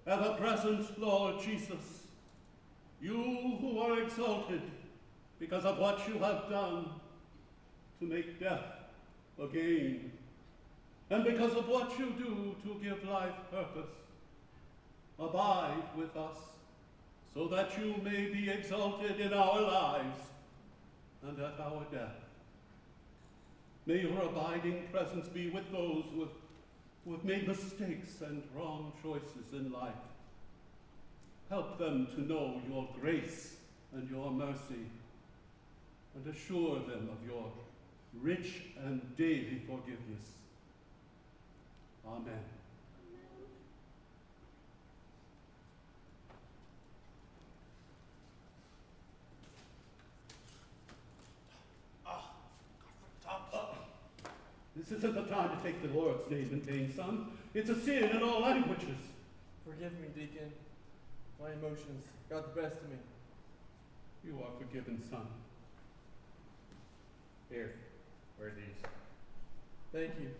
ever-present Lord Jesus, you who are exalted because of what you have done to make death a gain, and because of what you do to give life purpose, abide with us, so that you may be exalted in our lives and at our death. May your abiding presence be with those who have made mistakes and wrong choices in life. Help them to know your grace and your mercy, and assure them of your rich and daily forgiveness. Amen. This isn't the time to take the Lord's name in vain, son. It's a sin in all languages. Forgive me, Deacon. My emotions got the best of me. You are forgiven, son. Here, wear these. Thank you.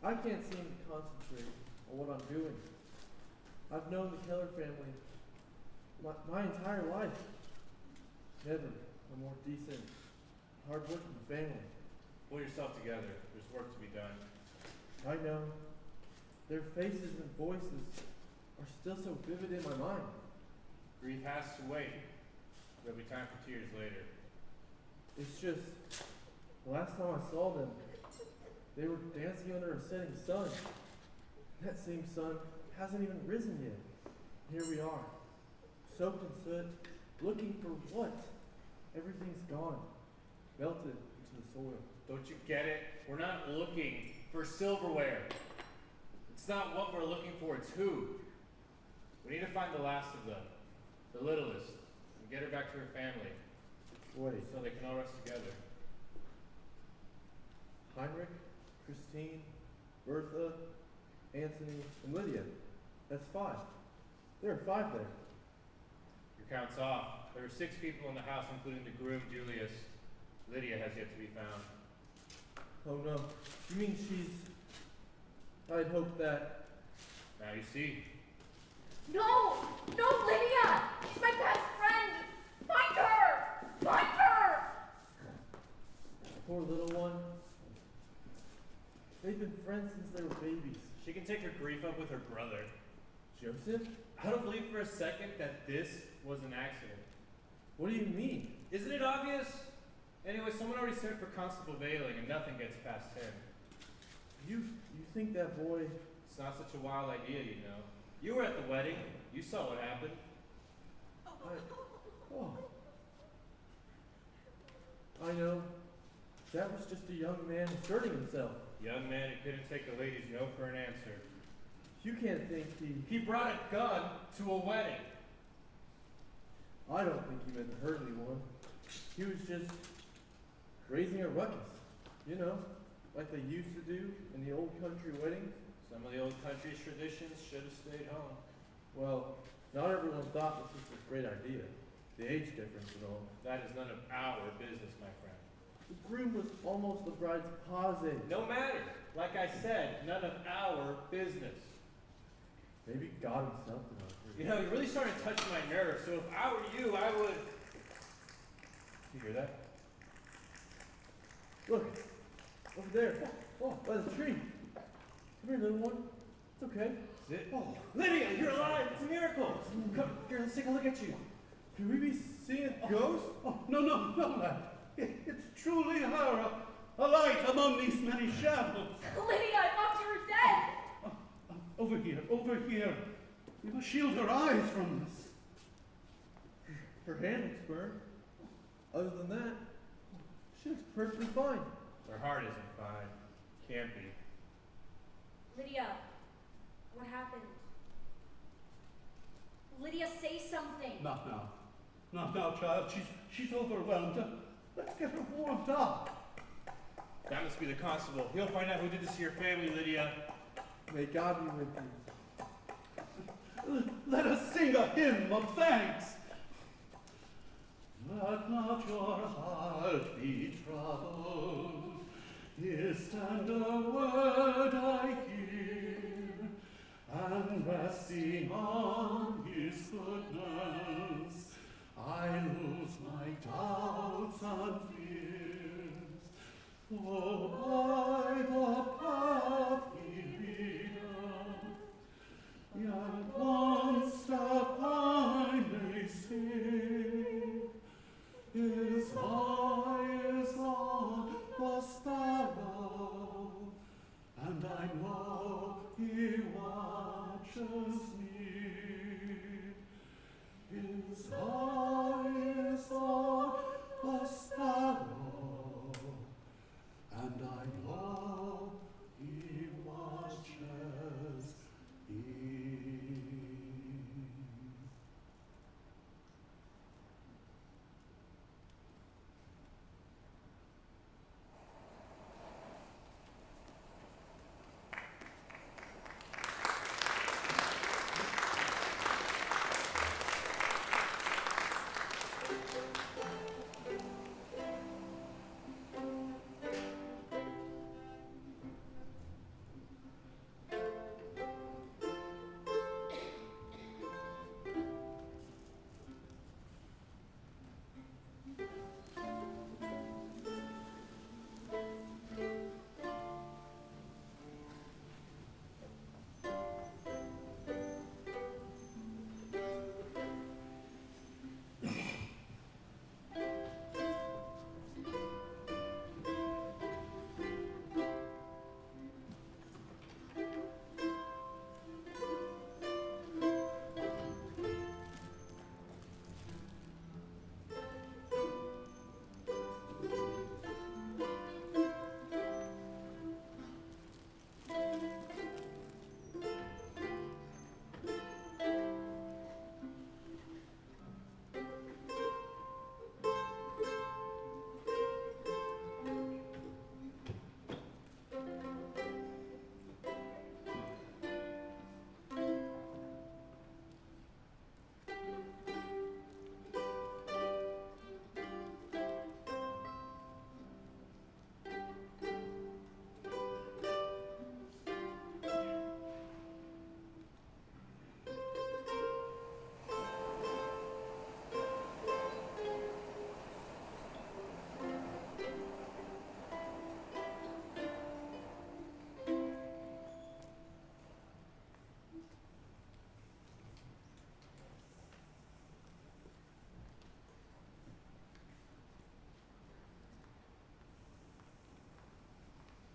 I can't seem to concentrate on what I'm doing. I've known the Keller family my entire life. Never a more decent, hard-working family. Pull yourself together. There's work to be done. I know. Their faces and voices are still so vivid in my mind. Grief has to wait. There'll be time for tears later. It's just, the last time I saw them, they were dancing under a setting sun. That same sun hasn't even risen yet. Here we are, soaked in soot, looking for what? Everything's gone, melted into the soil. Don't you get it? We're not looking for silverware. It's not what we're looking for, it's who. We need to find the last of them, the littlest, and get her back to her family. Wait. So they can all rest together. Heinrich, Christine, Bertha, Anthony, and Lydia. That's 5. There are 5 there. Your count's off. There were 6 people in the house, including the groom, Julius. Lydia has yet to be found. Oh no. You mean she's... I'd hoped that... Now you see. No! No, Lydia! She's my best friend! Find her! Find her! Poor little one. They've been friends since they were babies. She can take her grief up with her brother. Joseph? I don't believe for a second that this was an accident. What do you mean? Isn't it obvious? Anyway, someone already sent for Constable Veiling and nothing gets past him. You think that boy... It's not such a wild idea, you know. You were at the wedding. You saw what happened. I know. That was just a young man asserting himself. Young man who couldn't take a lady's no for an answer. You can't think He brought a gun to a wedding. I don't think he meant to hurt anyone. He was just raising a ruckus. You know, like they used to do in the old country weddings. Some of the old country's traditions should have stayed home. Well, not everyone thought this was a great idea. The age difference and all. That is none of our business, my friend. The groom was almost the bride's pa's age. No matter. Like I said, none of our business. Maybe God himself did not agree. You know, you're really starting to touch my nerves, so if I were you, I would... You hear that? Look, over there. Oh, by the tree. Come here, little one. It's okay. Is it? Oh, Lydia, you're alive! It's a miracle! Come, here, let's take a look at you. Could we be seeing a ghost? Oh, no, lad. It's truly her, a light among these many shadows. Lydia, I thought you were dead! Over here. We must shield her eyes from this. Her hand looks burned. Other than that, she looks perfectly fine. Her heart isn't fine. Can't be. Lydia, what happened? Lydia, say something. Not now, child. She's overwhelmed. Let's get her warmed up. That must be the constable. He'll find out who did this to your family, Lydia. May God be with you. Let us sing a hymn of thanks. Let not your heart be troubled. His tender word I hear. and resting on his goodness, I lose my doubts and fears. For by the path he leadeth, yet one step I may see. His eye is on the sparrow, and I know he watches me. His eye is on the sparrow, and I know he watches me.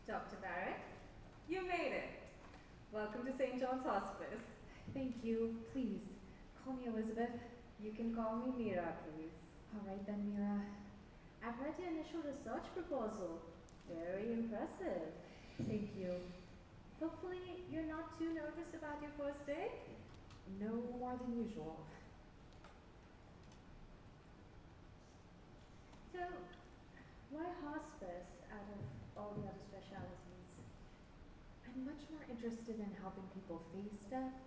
Dr. Barrett, you made it. Welcome to St. John's Hospice. Thank you. Please, call me Elizabeth. You can call me Mira, please. All right then, Mira. I've read your initial research proposal. Very impressive. Thank you. Hopefully, you're not too nervous about your first day? No more than usual. So, why hospice out of all the other specialties? I'm much more interested in helping people face death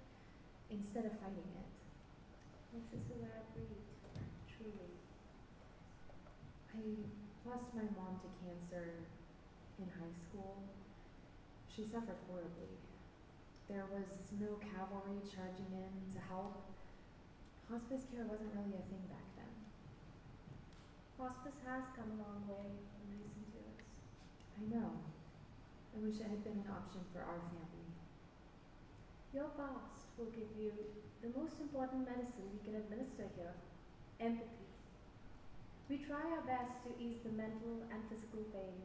instead of fighting it. This is a rare breed, truly. I lost my mom to cancer in high school. She suffered horribly. There was no cavalry charging in to help. Hospice care wasn't really a thing back then. Hospice has come a long way in recent years. I know. I wish it had been an option for our family. Your past will give you the most important medicine we can administer here, empathy. We try our best to ease the mental and physical pain,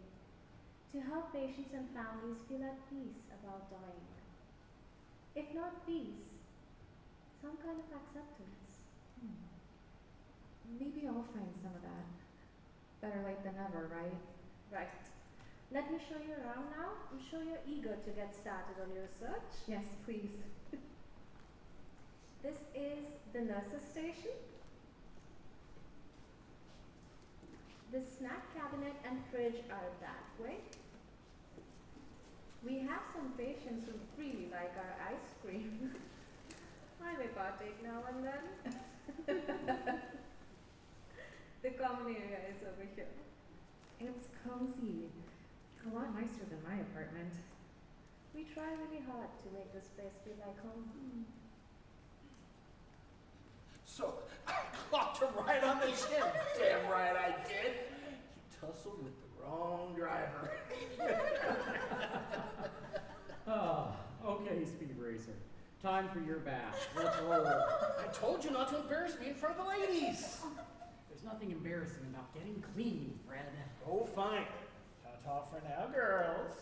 to help patients and families feel at peace about dying. If not peace, some kind of acceptance. Maybe I'll find some of that. Better late than never, right? Right. Let me show you around now. I'm sure you're eager to get started on your research. Yes, please. This is the nurse's station. The snack cabinet and fridge are that way. We have some patients who really like our ice cream. I may partake now and then. The common area is over here. It's cozy. A lot nicer than my apartment. We try really hard to make this place feel like home. So, I clocked her right on the chin. Damn right I did. You tussled with the wrong driver. Okay, Speed Racer. Time for your bath. Let's roll. I told you not to embarrass me in front of the ladies. There's nothing embarrassing about getting clean, Fred. Oh, fine. Ta-ta for now, girls.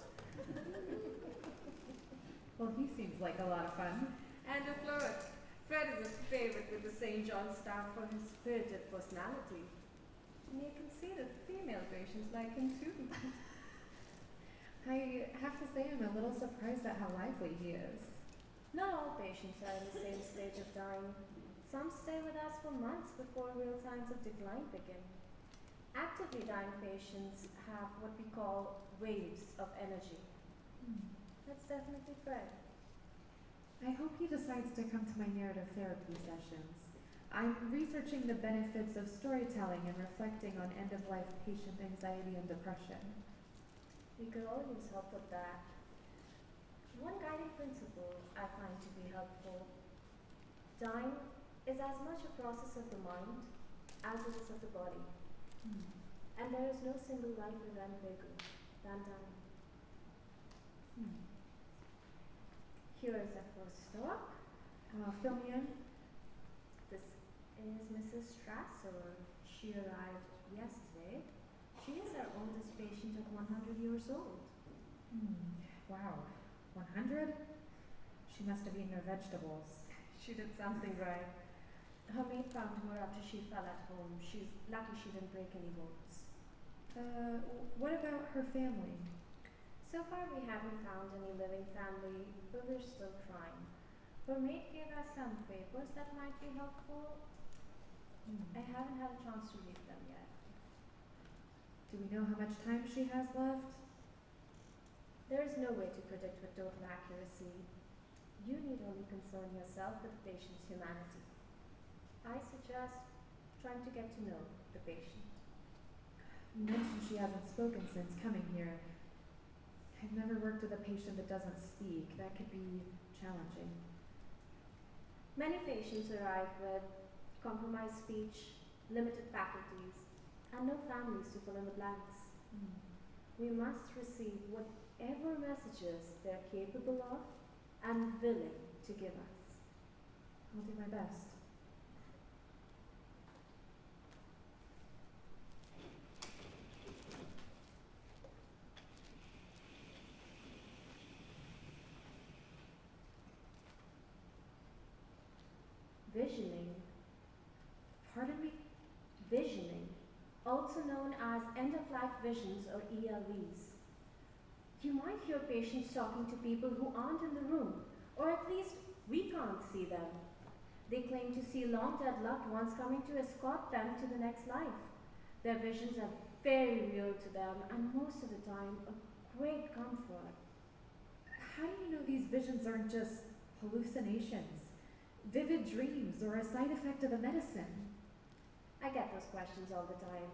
Well, he seems like a lot of fun. And a flirt. Fred is a favorite with the St. John staff for his spirited personality. And you can see the female patients like him too. I have to say I'm a little surprised at how lively he is. Not all patients are in the same stage of dying. Some stay with us for months before real signs of decline begin. Actively dying patients have what we call waves of energy. That's definitely Fred. I hope he decides to come to my narrative therapy sessions. I'm researching the benefits of storytelling and reflecting on end-of-life patient anxiety and depression. We could all use help with that. One guiding principle I find to be helpful: dying is as much a process of the mind as it is of the body. And there is no single life event bigger than dying. Here is our first stop. Fill me in. This is Mrs. Strasser. She arrived yesterday. She is our oldest patient at 100 years old. Wow, 100? She must have eaten her vegetables. She did something right. Her maid found her after she fell at home. She's lucky she didn't break any bones. What about her family? So far we haven't found any living family, but we're still trying. Her maid gave us some papers that might be helpful. I haven't had a chance to read them yet. Do we know how much time she has left? There is no way to predict with total accuracy. You need only concern yourself with the patient's humanity. I suggest trying to get to know the patient. You mentioned she hasn't spoken since coming here. I've never worked with a patient that doesn't speak. That could be challenging. Many patients arrive with compromised speech, limited faculties, and no families to fill in the blanks. We must receive whatever messages they're capable of and willing to give us. I'll do my best. Visioning. Pardon me? Visioning, also known as end-of-life visions or ELVs. You might hear patients talking to people who aren't in the room, or at least we can't see them. They claim to see long-dead loved ones coming to escort them to the next life. Their visions are very real to them, and most of the time, a great comfort. How do you know these visions aren't just hallucinations, vivid dreams, or a side effect of the medicine? I get those questions all the time.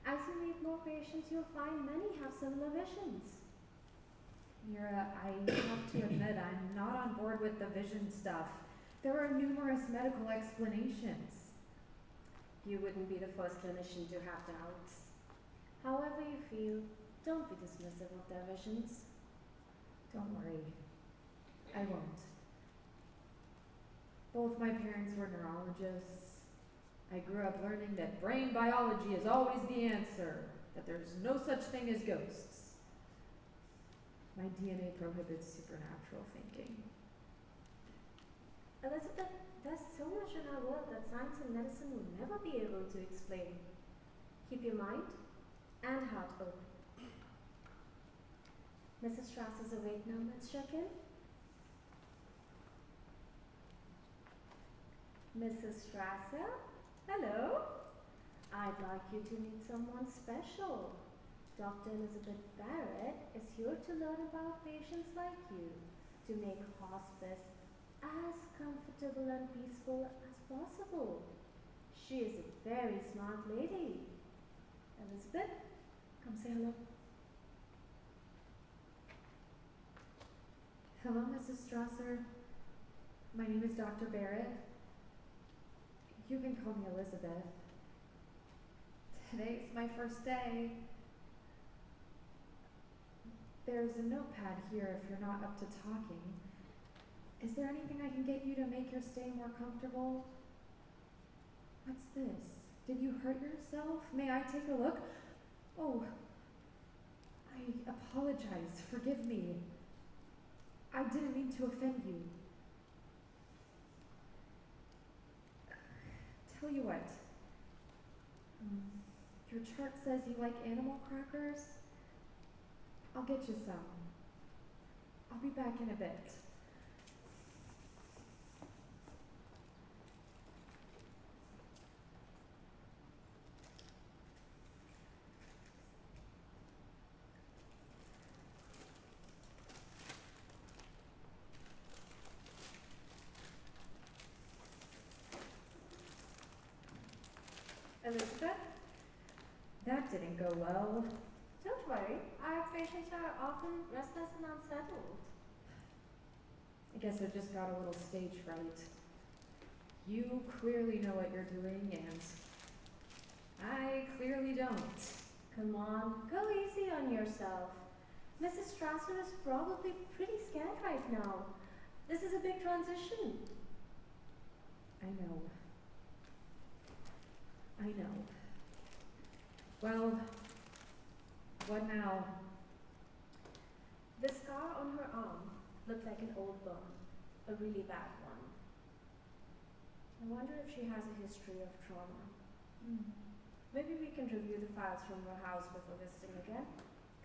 As you meet more patients, you'll find many have similar visions. Mira, I have to admit I'm not on board with the vision stuff. There are numerous medical explanations. You wouldn't be the first clinician to have doubts. However you feel, don't be dismissive of their visions. Don't worry, I won't. Both my parents were neurologists. I grew up learning that brain biology is always the answer, that there's no such thing as ghosts. My DNA prohibits supernatural thinking. Elizabeth, there's so much in our world that science and medicine will never be able to explain. Keep your mind and heart open. Mrs. Strauss is awake now. Let's check in. Mrs. Strasser, hello. I'd like you to meet someone special. Dr. Elizabeth Barrett is here to learn about patients like you, to make hospice as comfortable and peaceful as possible. She is a very smart lady. Elizabeth, come say hello. Hello, Mrs. Strasser. My name is Dr. Barrett. You can call me Elizabeth. Today's my first day. There's a notepad here if you're not up to talking. Is there anything I can get you to make your stay more comfortable? What's this? Did you hurt yourself? May I take a look? Oh, I apologize. Forgive me. I didn't mean to offend you. Tell you what. Your chart says you like animal crackers. I'll get you some. I'll be back in a bit. Elizabeth? That didn't go well. Don't worry, our patients are often restless and unsettled. I guess I just got a little stage fright. You clearly know what you're doing, and I clearly don't. Come on, go easy on yourself. Mrs. Strasser is probably pretty scared right now. This is a big transition. I know. I know. Well, what now? The scar on her arm looked like an old bone, a really bad one. I wonder if she has a history of trauma. Maybe we can review the files from her house before visiting again.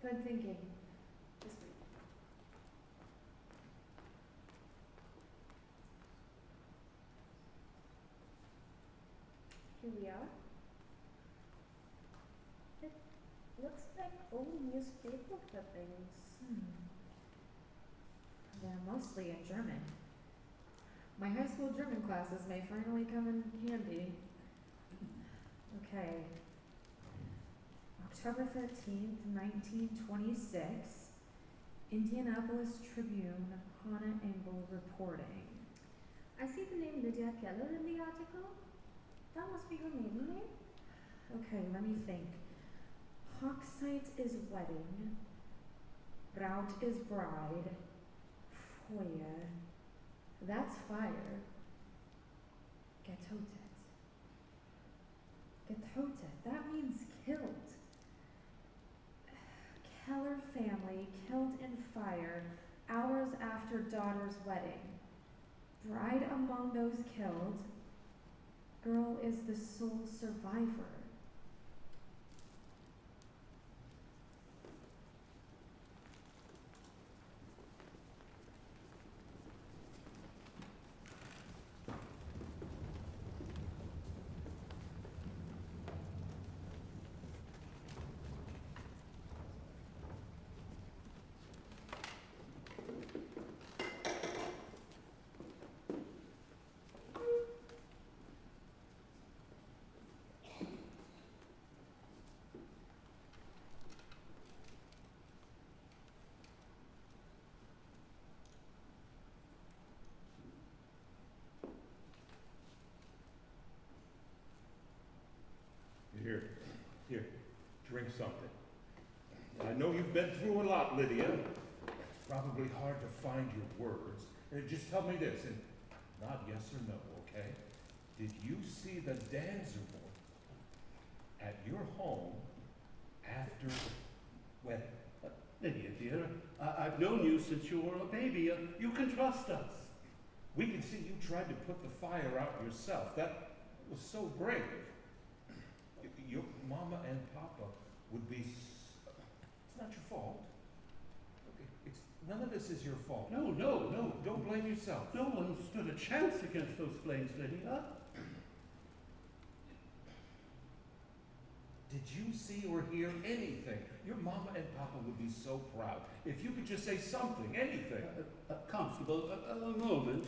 Good thinking. This week. Here we are. It looks like old newspaper clippings. They're mostly in German. My high school German classes may finally come in handy. Okay. October 13th, 1926. Indianapolis Tribune, Hannah Engel reporting. I see the name Lydia Keller in the article. That must be her maiden name. Okay, let me think. Hochzeit is wedding. Braut is bride. Feuer. That's fire. Getötet. Getötet. That means killed. Keller family killed in fire hours after daughter's wedding. Bride among those killed. Girl is the sole survivor. Here, drink something. I know you've been through a lot, Lydia. It's probably hard to find your words. Just tell me this, and not yes or no, okay? Did you see the Danzerer at your home after the wedding? Lydia, dear, I've known you since you were a baby. You can trust us. We can see you tried to put the fire out yourself. That was so brave. Your mama and papa would be. It's not your fault. Okay, none of this is your fault. No, no, no. Don't blame yourself. No one stood a chance against those flames, Lydia. Did you see or hear anything? Your mama and papa would be so proud. If you could just say something, anything. Constable, a moment.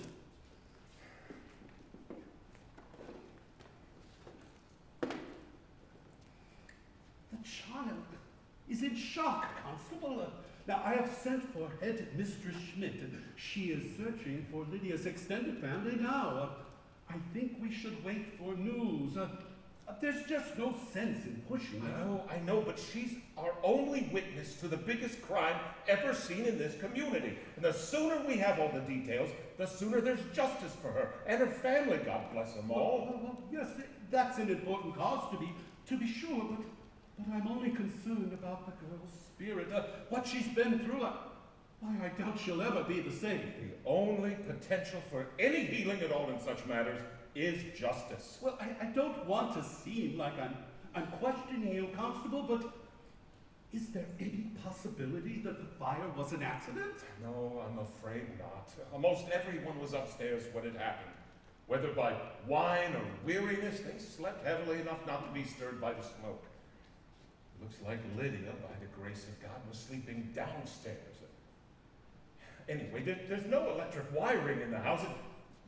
The child is in shock, Constable. Now, I have sent for head Mistress Schmidt, and she is searching for Lydia's extended family now. I think we should wait for news. There's just no sense in pushing her. I know, but she's our only witness to the biggest crime ever seen in this community. And the sooner we have all the details, the sooner there's justice for her and her family, God bless them all. Well, yes, that's an important cause to be sure, but I'm only concerned about the girl's spirit, what she's been through. Why, I doubt she'll ever be the same. The only potential for any healing at all in such matters is justice. Well, I don't want to seem like I'm questioning you, Constable, but is there any possibility that the fire was an accident? No, I'm afraid not. Almost everyone was upstairs when it happened. Whether by wine or weariness, they slept heavily enough not to be stirred by the smoke. Looks like Lydia, by the grace of God, was sleeping downstairs. Anyway, there's no electric wiring in the house. And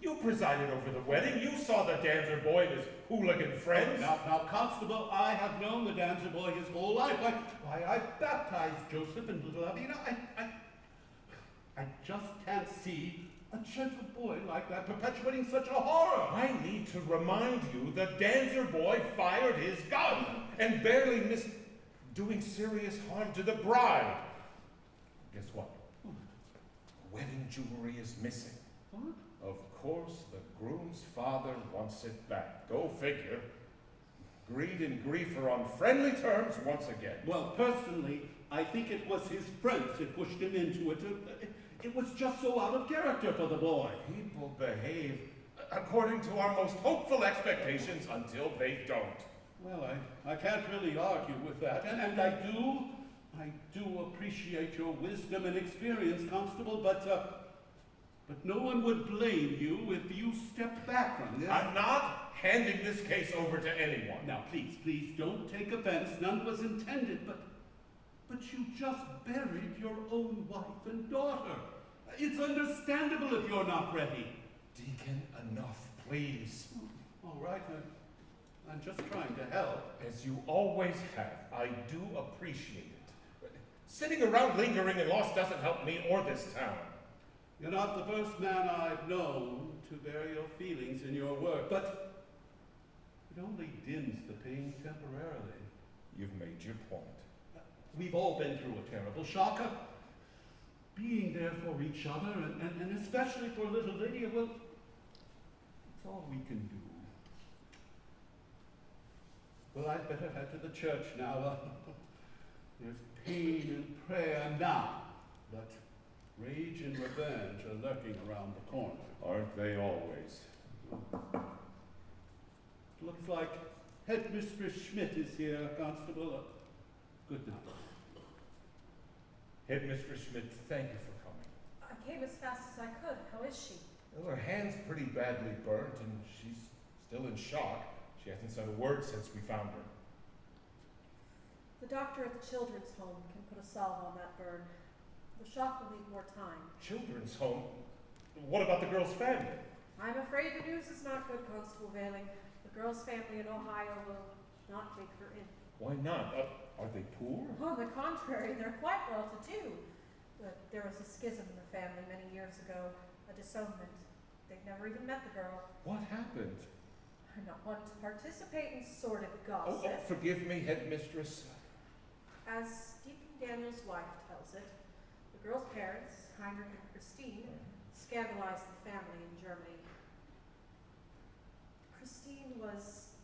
you presided over the wedding. You saw the dancer boy and his hooligan friends. Now, Constable, I have known the dancer boy his whole life. Why, I baptized Joseph and little Avina. I just can't see a gentle boy like that perpetuating such a horror. I need to remind you the dancer boy fired his gun and barely missed doing serious harm to the bride. Guess what? Wedding jewelry is missing. What? Of course, the groom's father wants it back. Go figure. Greed and grief are on friendly terms once again. Well, personally, I think it was his friends that pushed him into it. It was just so out of character for the boy. People behave according to our most hopeful expectations until they don't. Well, I can't really argue with that, and I do appreciate your wisdom and experience, Constable, but no one would blame you if you stepped back from this. I'm not handing this case over to anyone. Now, please don't take offense. None was intended, but you just buried your own wife and daughter. It's understandable if you're not ready. Deacon, enough, please. All right, I'm just trying to help. As you always have, I do appreciate it. Sitting around lingering in loss doesn't help me or this town. You're not the first man I've known to bear your feelings in your work, but it only dims the pain temporarily. You've made your point. We've all been through a terrible shock. Being there for each other, and especially for little Lydia, well, it's all we can do. Well, I'd better head to the church now. There's pain and prayer now, but rage and revenge are lurking around the corner. Aren't they always? Looks like Headmistress Schmidt is here, Constable. Good night. Headmistress Schmidt, thank you for coming. I came as fast as I could. How is she? Well, her hand's pretty badly burnt, and she's still in shock. She hasn't said a word since we found her. The doctor at the children's home can put a salve on that burn. The shock will need more time. Children's home? What about the girl's family? I'm afraid the news is not good, Constable Veiling. The girl's family in Ohio will not take her in. Why not? Are they poor? On the contrary, they're quite well-to-do. But there was a schism in the family many years ago, a disownment. They'd never even met the girl. What happened? I'm not one to participate in sordid Oh, gossip. forgive me, Headmistress. As Deacon Daniel's wife tells it, the girl's parents, Heinrich and Christine, scandalized the family in Germany. Christine was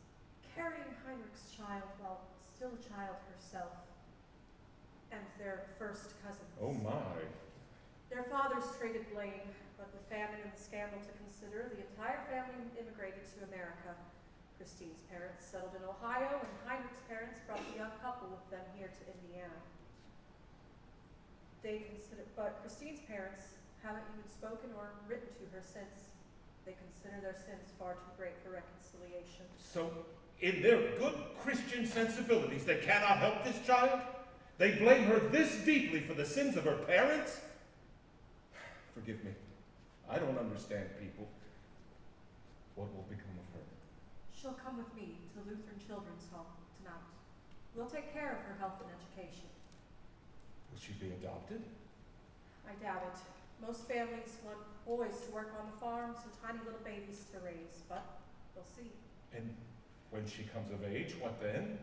carrying Heinrich's child while still a child herself, and their first cousins. Oh my. Their fathers traded blame, but with famine and the scandal to consider, the entire family immigrated to America. Christine's parents settled in Ohio, and Heinrich's parents brought the young couple with them here to Indiana. But Christine's parents haven't even spoken or written to her since. They consider their sins far too great for reconciliation. So, in their good Christian sensibilities, they cannot help this child? They blame her this deeply for the sins of her parents? Forgive me. I don't understand people. What will become of her? She'll come with me to the Lutheran Children's Home tonight. We'll take care of her health and education. Will she be adopted? I doubt it. Most families want boys to work on the farms and tiny little babies to raise, but we'll see. And when she comes of age, what then?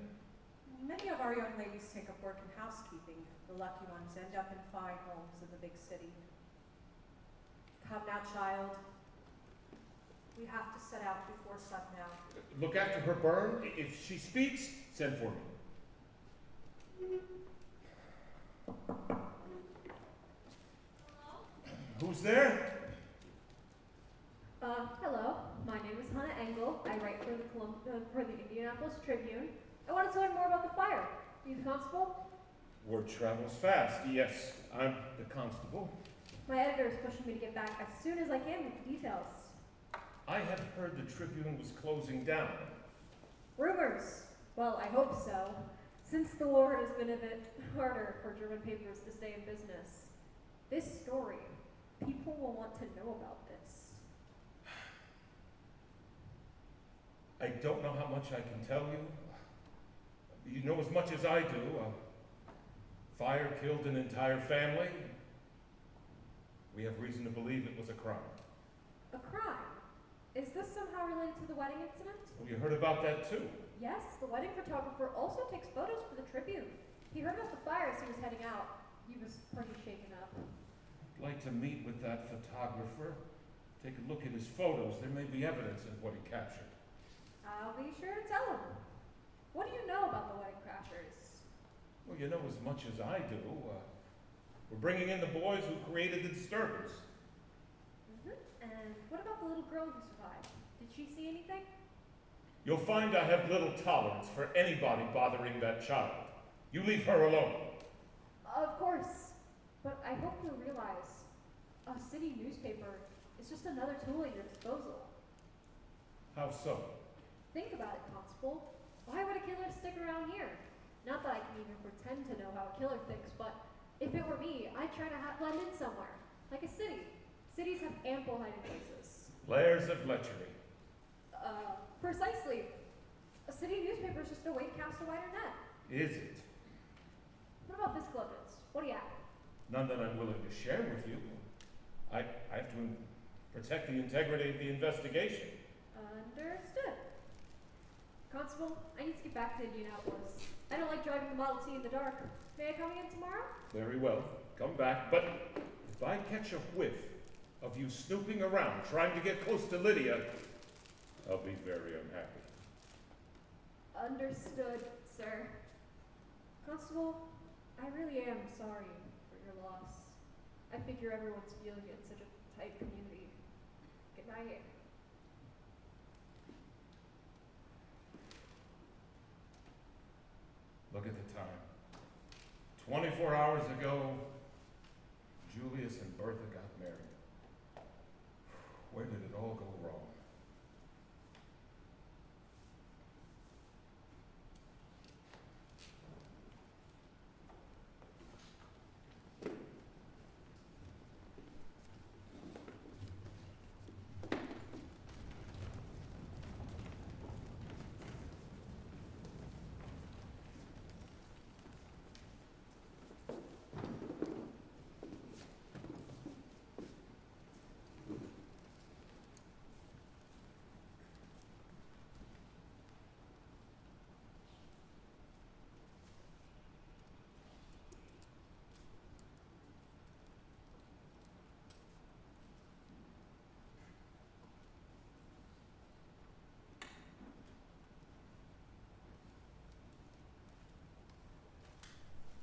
Many of our young ladies take up work in housekeeping. The lucky ones end up in fine homes in the big city. Come now, child. We have to set out before sundown. Look after her burn. If she speaks, send for me. Who's there? Hello. My name is Hannah Engel. I write for the Indianapolis Tribune. I wanted to learn more about the fire. Are you the constable? Word travels fast. Yes, I'm the constable. My editor is pushing me to get back as soon as I can with the details. I had heard the Tribune was closing down. Rumors. Well, I hope so. Since the war, it has been a bit harder for German papers to stay in business. This story, people will want to know about this. I don't know how much I can tell you. You know as much as I do. Fire killed an entire family. We have reason to believe it was a crime. A crime? Is this somehow related to the wedding incident? Well, you heard about that too. Yes, the wedding photographer also takes photos for the Tribune. He heard about the fire as he was heading out. He was pretty shaken up. I'd like to meet with that photographer. Take a look at his photos. There may be evidence in what he captured. I'll be sure to tell him. What do you know about the wedding crashers? Well, you know as much as I do. We're bringing in the boys who created the disturbance. And what about the little girl who survived? Did she see anything? You'll find I have little tolerance for anybody bothering that child. You leave her alone. Of course. But I hope you'll realize a city newspaper is just another tool at your disposal. How so? Think about it, Constable. Why would a killer stick around here? Not that I can even pretend to know how a killer thinks, but if it were me, I'd try to blend in somewhere, like a city. Cities have ample hiding places. Layers of lechery. Precisely. A city newspaper is just a way to cast a wider net. Is it? What about physical evidence? What do you have? None that I'm willing to share with you. I have to protect the integrity of the investigation. Understood. Constable, I need to get back to Indianapolis. I don't like driving the Model T in the dark. May I come again tomorrow? Very well. Come back. But if I catch a whiff of you snooping around, trying to get close to Lydia, I'll be very unhappy. Understood, sir. Constable, I really am sorry for your loss. I figure everyone's feeling it in such a tight community. Good night. Look at the time. 24 hours ago, Julius and Bertha got married. Where did it all go wrong?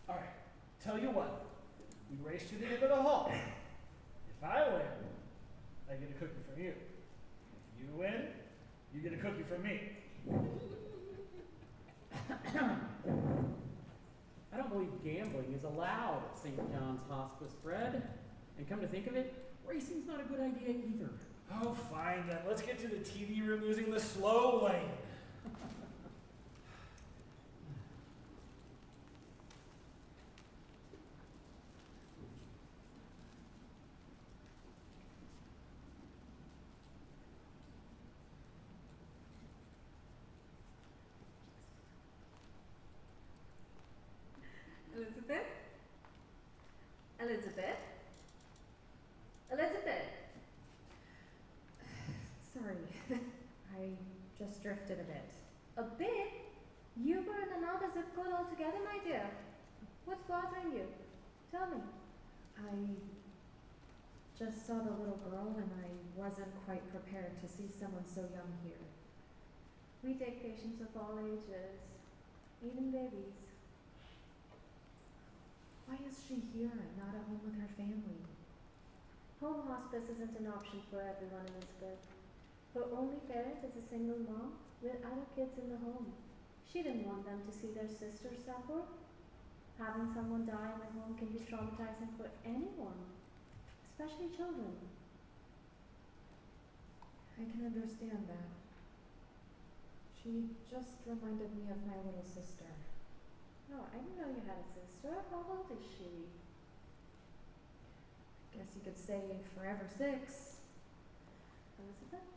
All right, tell you what, we race to the end of the hall. If I win, I get a cookie from you. If you win, you get a cookie from me. I don't believe gambling is allowed at St. John's Hospice, Fred. And come to think of it, racing's not a good idea either. Oh, fine then. Let's get to the TV room using the slow lane. Elizabeth, drifted a bit. A bit? You were in another zip code altogether, my dear. What's bothering you? Tell me. I just saw the little girl and I wasn't quite prepared to see someone so young here. We take patients of all ages, even babies. Why is she here and not at home with her family? Home hospice isn't an option for everyone, Elizabeth. Her only parent is a single mom with other kids in the home. She didn't want them to see their sister suffer. Having someone die in the home can be traumatizing for anyone, especially children. I can understand that. She just reminded me of my little sister. Oh, I didn't know you had a sister. How old is she? Guess you could say forever 6. Elizabeth?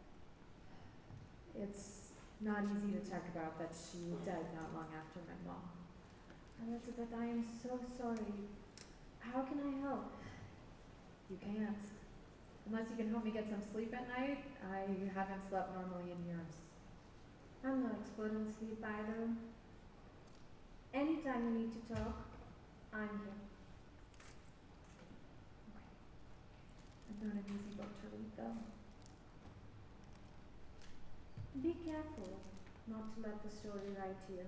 It's not easy to talk about that she died not long after my mom. Elizabeth, I am so sorry. How can I help? You can't. Unless you can help me get some sleep at night. I haven't slept normally in years. I'm not expert in sleep either. Anytime you need to talk, I'm here. I'm not an easy book to read though. Be careful not to let the story write you.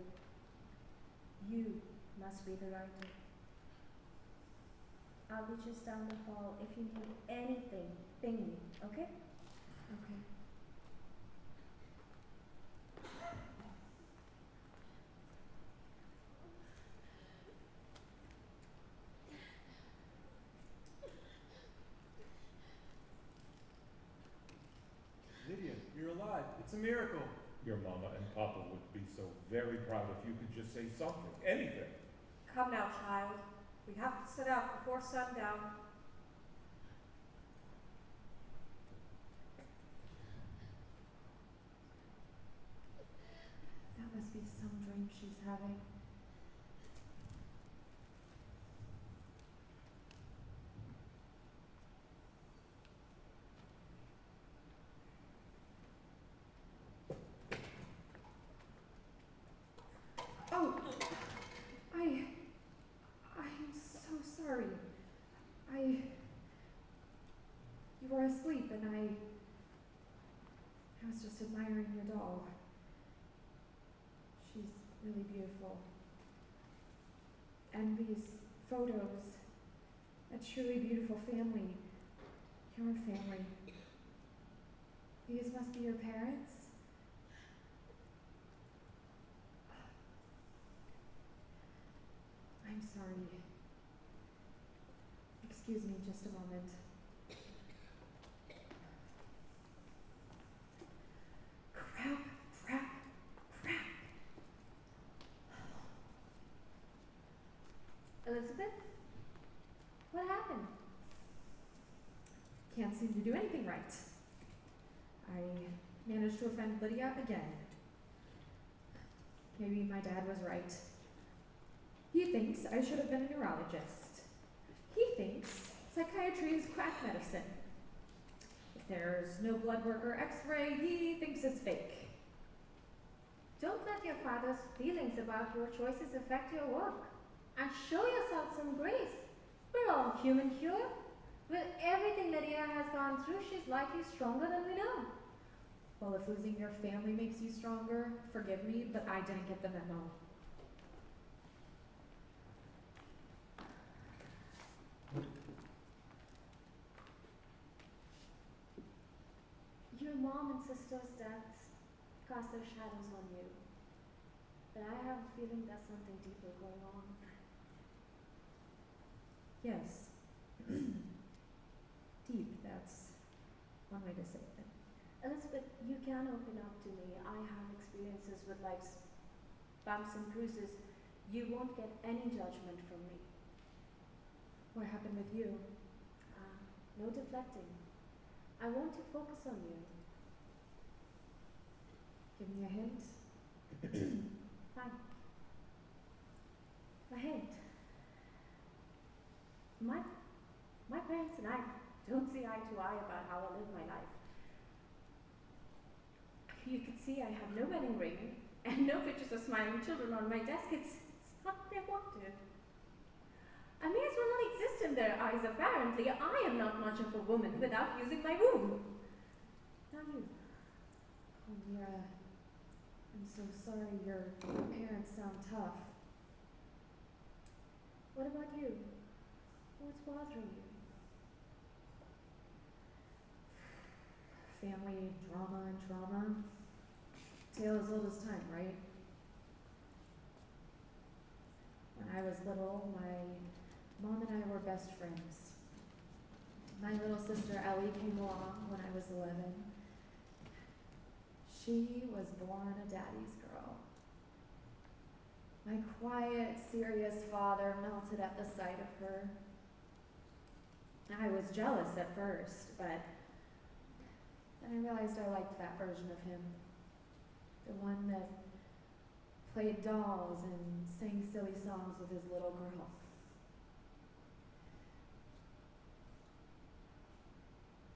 You must be the writer. I'll be just down the hall. If you need anything, ping me, okay? Okay. Lydia, you're alive. It's a miracle. Your mama and papa would be so very proud if you could just say something, anything. Come now, child. We have to set out before sundown. That must be some dream she's having. Oh! I'm so sorry. You were asleep and I was just admiring your doll. She's really beautiful. And these photos, a truly beautiful family, your family. These must be your parents? I'm sorry. Excuse me just a moment. Crap. Elizabeth? What happened? Can't seem to do anything right. I managed to offend Lydia again. Maybe my dad was right. He thinks I should have been a neurologist. He thinks psychiatry is crack medicine. If there's no blood work or x-ray, he thinks it's fake. Don't let your father's feelings about your choices affect your work. And show yourself some grace. We're all human here. With everything Lydia has gone through, she's likely stronger than we know. Well, if losing your family makes you stronger, forgive me, but I didn't get the memo. Your mom and sister's deaths cast their shadows on you. But I have a feeling there's something deeper going on. Yes. Deep, that's one way to say it. Elizabeth, you can open up to me. I have experiences with life's bumps and bruises. You won't get any judgment from me. What happened with you? No deflecting. I want to focus on you. Give me a hint. Fine. A hint. My parents and I don't see eye to eye about how I live my life. You could see I have no wedding ring and no pictures of smiling children on my desk. It's not what I wanted. I may as well not exist in their eyes, apparently. I am not much of a woman without using my womb. Now you. Oh, Mira, I'm so sorry your parents sound tough. What about you? What's bothering you? Family drama and trauma. Tale as old as time, right? When I was little, my mom and I were best friends. My little sister Ellie came along when I was 11. She was born a daddy's girl. My quiet, serious father melted at the sight of her. I was jealous at first, but then I realized I liked that version of him. The one that played dolls and sang silly songs with his little girl.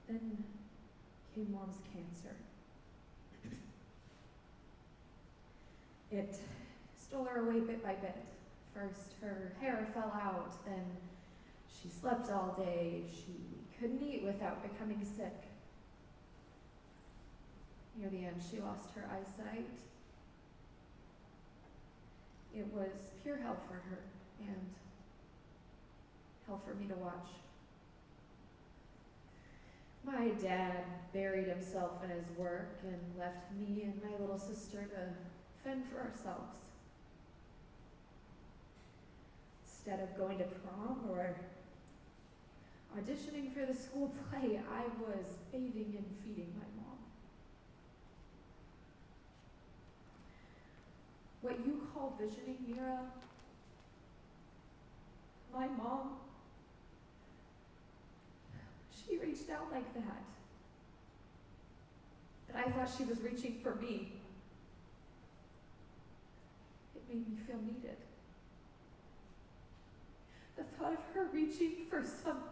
Then came Mom's cancer. It stole her away bit by bit. First, her hair fell out, then she slept all day. She couldn't eat without becoming sick. Near the end, she lost her eyesight. It was pure hell for her, and hell for me to watch. My dad buried himself in his work and left me and my little sister to fend for ourselves. Instead of going to prom or auditioning for the school play, I was bathing and feeding my mom. What you call visioning, Mira, my mom, she reached out like that. But I thought she was reaching for me. It made me feel needed. The thought of her reaching for some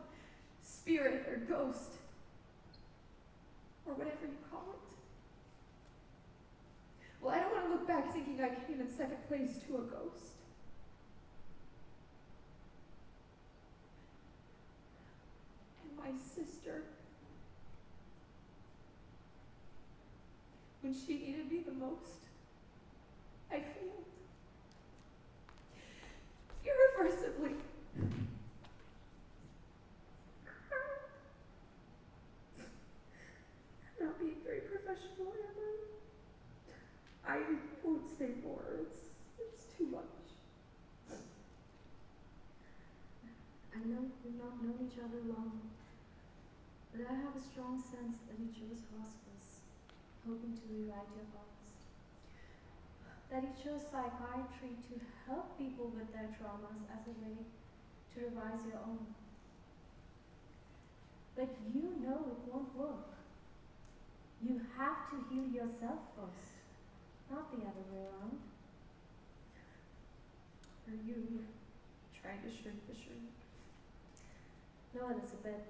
spirit or ghost, or whatever you call it. Well, I don't want to look back thinking I came in second place to a ghost. And my sister, when she needed me the most, I failed. Irreversibly. I'm not being very professional, am I? I won't say more. It's too much. I know we've not known each other long, but I have a strong sense that he chose hospice, hoping to rewrite your past. That he chose psychiatry to help people with their traumas as a way to revise your own. But you know it won't work. You have to heal yourself first, not the other way around. Are you trying to shrink the shrink? No, Elizabeth.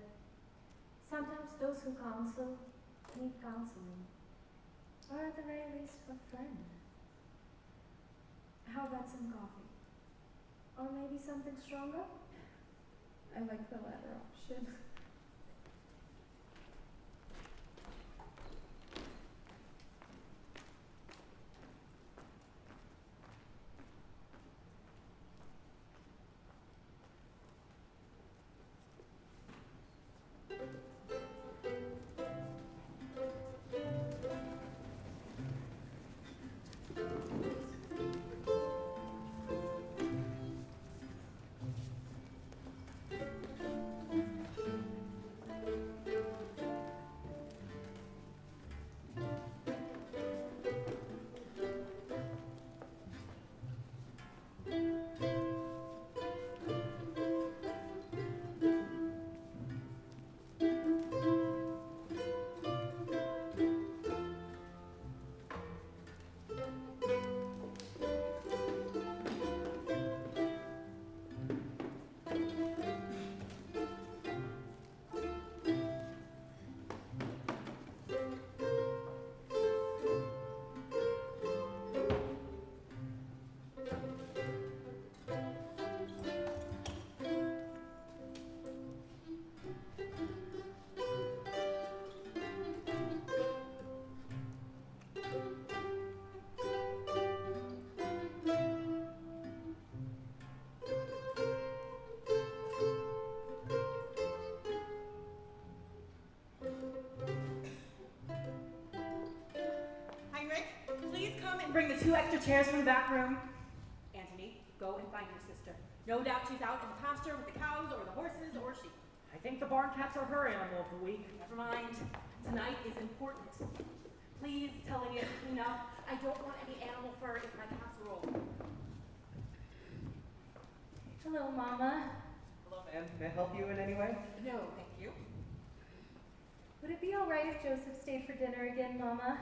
Sometimes those who counsel need counseling, or at the very least a friend. How about some coffee? Or maybe something stronger? I like the latter option. you 2 extra chairs from the back room? Anthony, go and find your sister. No doubt she's out in the pasture with the cows or the horses or sheep. I think the barn cats are her animal of the week. Never mind. Tonight is important. Please tell Lydia to clean up. I don't want any animal fur in my casserole. Hello, Mama. Hello, ma'am. Can I help you in any way? No, thank you. Would it be all right if Joseph stayed for dinner again, Mama?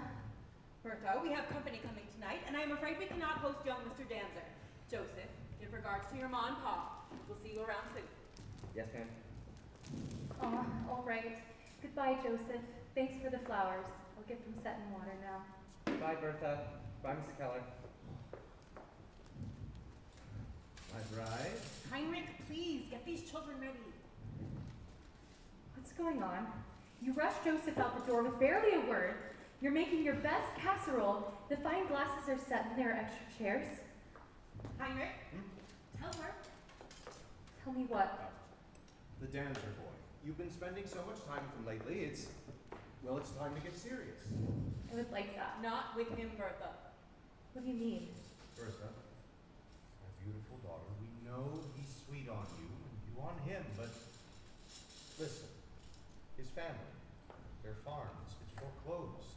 Bertha, we have company coming tonight, and I am afraid we cannot host young Mr. Danzer. Joseph, give regards to your ma and pa. We'll see you around soon. Yes, ma'am. All right. Goodbye, Joseph. Thanks for the flowers. I'll get them set in water now. Bye, Bertha. Bye, Mr. Keller. My bride? Heinrich, please, get these children ready. What's going on? You rushed Joseph out the door with barely a word. You're making your best casserole. The fine glasses are set and there are extra chairs. Heinrich, tell her. Tell me what? The Dancer boy. You've been spending so much time with him lately, it's time to get serious. I would like that. Not with him, Bertha. What do you mean? Bertha, my beautiful daughter, we know he's sweet on you, and you on him, but listen, his family, their farms, it's foreclosed.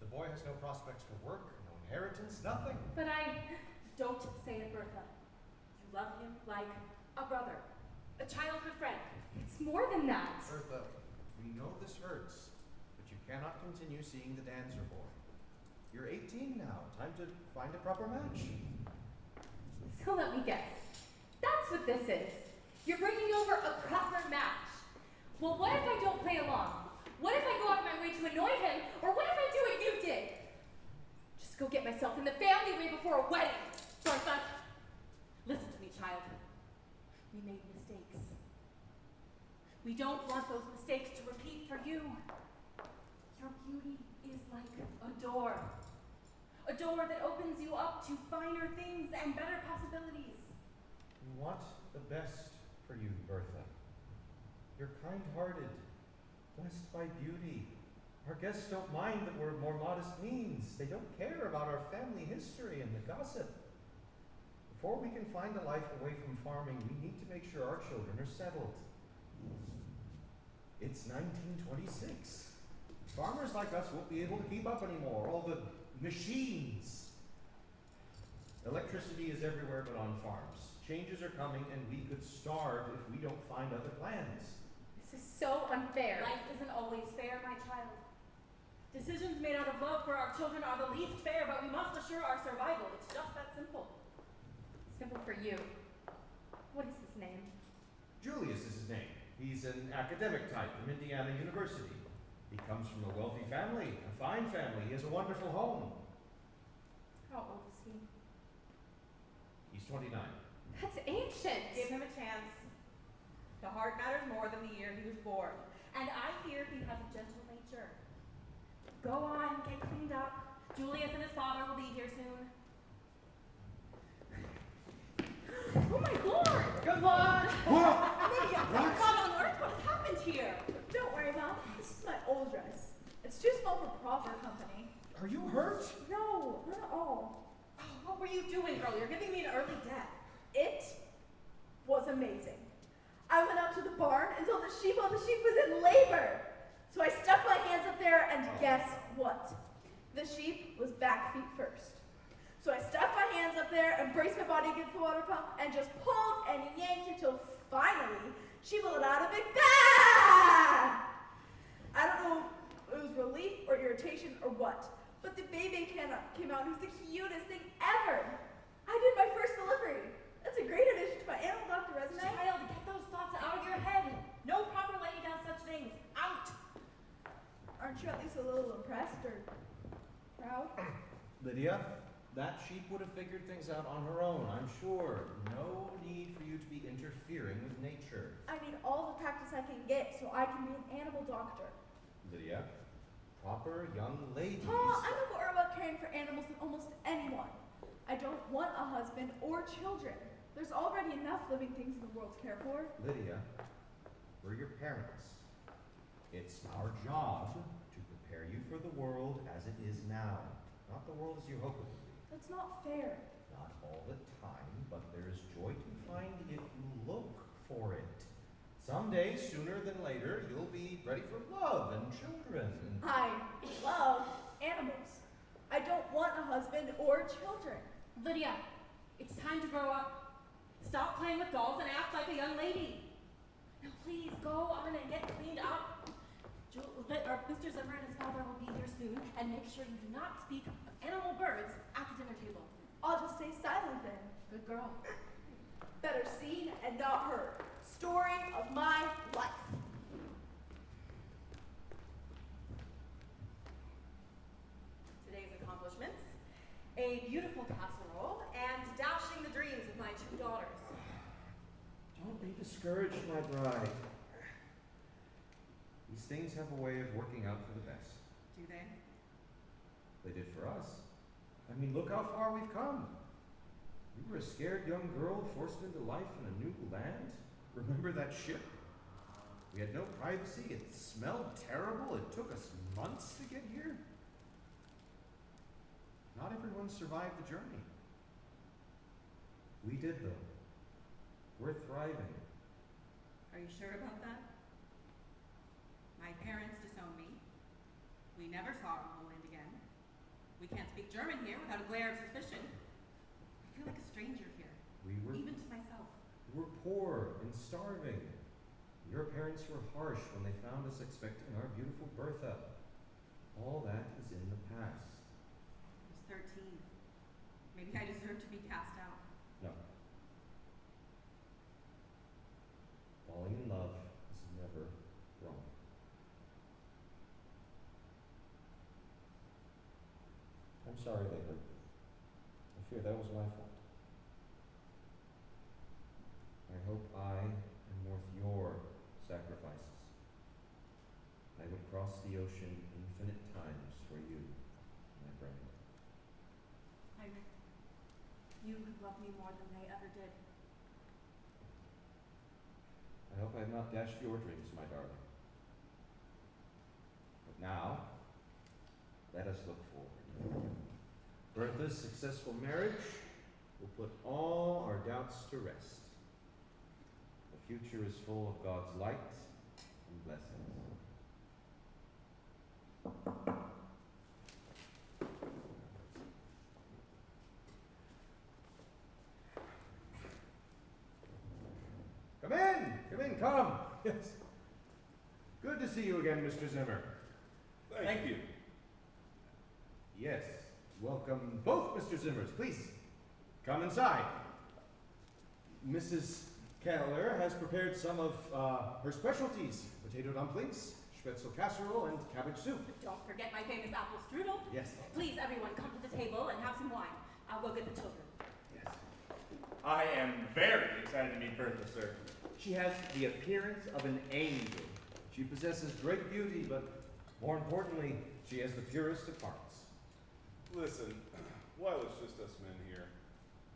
The boy has no prospects for work, no inheritance, nothing. But Don't say it, Bertha. You love him like a brother, a childhood friend. It's more than that. Bertha, we know this hurts, but you cannot continue seeing the Dancer boy. You're 18 now. Time to find a proper match. So let me guess. That's what this is. You're bringing over a proper match. Well, what if I don't play along? What if I go out of my way to annoy him? Or what if I do what you did? Just go get myself in the family way before a wedding. Bertha, listen to me, child. We made mistakes. We don't want those mistakes to repeat for you. Your beauty is like a door. A door that opens you up to finer things and better possibilities. We want the best for you, Bertha. You're kind-hearted, blessed by beauty. Our guests don't mind that we're of more modest means. They don't care about our family history and the gossip. Before we can find a life away from farming, we need to make sure our children are settled. It's 1926. Farmers like us won't be able to keep up anymore. All the machines. Electricity is everywhere but on farms. Changes are coming and we could starve if we don't find other lands. This is so unfair. Life isn't always fair, my child. Decisions made out of love for our children are the least fair, but we must assure our survival. It's just that simple. Simple for you. What is his name? Julius is his name. He's an academic type from Indiana University. He comes from a wealthy family, a fine family. He has a wonderful home. How old is he? He's 29. That's ancient. Give him a chance. The heart matters more than the year he was born. And I hear he has a gentle nature. Go on, get cleaned up. Julius and his father will be here soon. Oh my lord! Good luck! Lydia, what on earth? What has happened here? Don't worry, Mom. This is my old dress. It's too small for proper company. Are you hurt? No, not at all. Oh, what were you doing, girl? You're giving me an early death. It was amazing. I went out to the barn and told the sheep all the sheep was in labor. So I stuck my hands up there and guess what? The sheep was back feet first. So I stuck my hands up there and braced my body against the water pump and just pulled and yanked until finally she let out a big bang! I don't know if it was relief or irritation or what, but the baby came out and it was the cutest thing ever. I did my first delivery. That's a great addition to my animal doctor resume. Child, get those thoughts out of your head. No proper laying down such things. Out! Aren't you at least a little impressed or proud? Lydia, that sheep would have figured things out on her own, I'm sure. No need for you to be interfering with nature. I need all the practice I can get so I can be an animal doctor. Lydia, proper young ladies. Pa, I know more about caring for animals than almost anyone. I don't want a husband or children. There's already enough living things in the world to care for. Lydia, we're your parents. It's our job to prepare you for the world as it is now, not the world as you hope it will be. That's not fair. Not all the time, but there is joy to find if you look for it. Someday, sooner than later, you'll be ready for love and children. I love animals. I don't want a husband or children. Lydia, it's time to grow up. Stop playing with dolls and act like a young lady. Now please go on and get cleaned up. Mr. Zimmer and his father will be here soon, and make sure you do not speak of animal birds at the dinner table. I'll just stay silent then. Good girl. Better seen and not heard. Story of my life. Today's accomplishments: a beautiful casserole and dashing the dreams of my 2 daughters. Don't be discouraged, my bride. These things have a way of working out for the best. Do they? They did for us. I mean, look how far we've come. You were a scared young girl forced into life in a new land. Remember that ship? We had no privacy. It smelled terrible. It took us months to get here. Not everyone survived the journey. We did, though. We're thriving. Are you sure about that? My parents disowned me. We never saw our land again. We can't speak German here without a glare of suspicion. I feel like a stranger here, even to myself. We were poor and starving. Your parents were harsh when they found us expecting our beautiful Bertha. All that is in the past. I was 13. Maybe I deserve to be cast out. No. Falling in love is never wrong. I'm sorry they hurt you. I fear that was my fault. I hope I am worth your sacrifices. I would cross the ocean infinite times for you, my bride. Heinrich, you have loved me more than they ever did. I hope I have not dashed your dreams, my darling. But now, let us look forward. Bertha's successful marriage will put all our doubts to rest. The future is full of God's light and blessings. Come in, come. Yes. Good to see you again, Mr. Zimmer. Thank you. Yes, welcome both Mr. Zimmers. Please, come inside. Mrs. Keller has prepared some of her specialties: potato dumplings, Spätzle casserole, and cabbage soup. Don't forget my famous apple strudel. Yes. Please, everyone, come to the table and have some wine. I'll go get the children. Yes. I am very excited to meet Bertha, sir. She has the appearance of an angel. She possesses great beauty, but more importantly, she has the purest of hearts. Listen, while it's just us men here,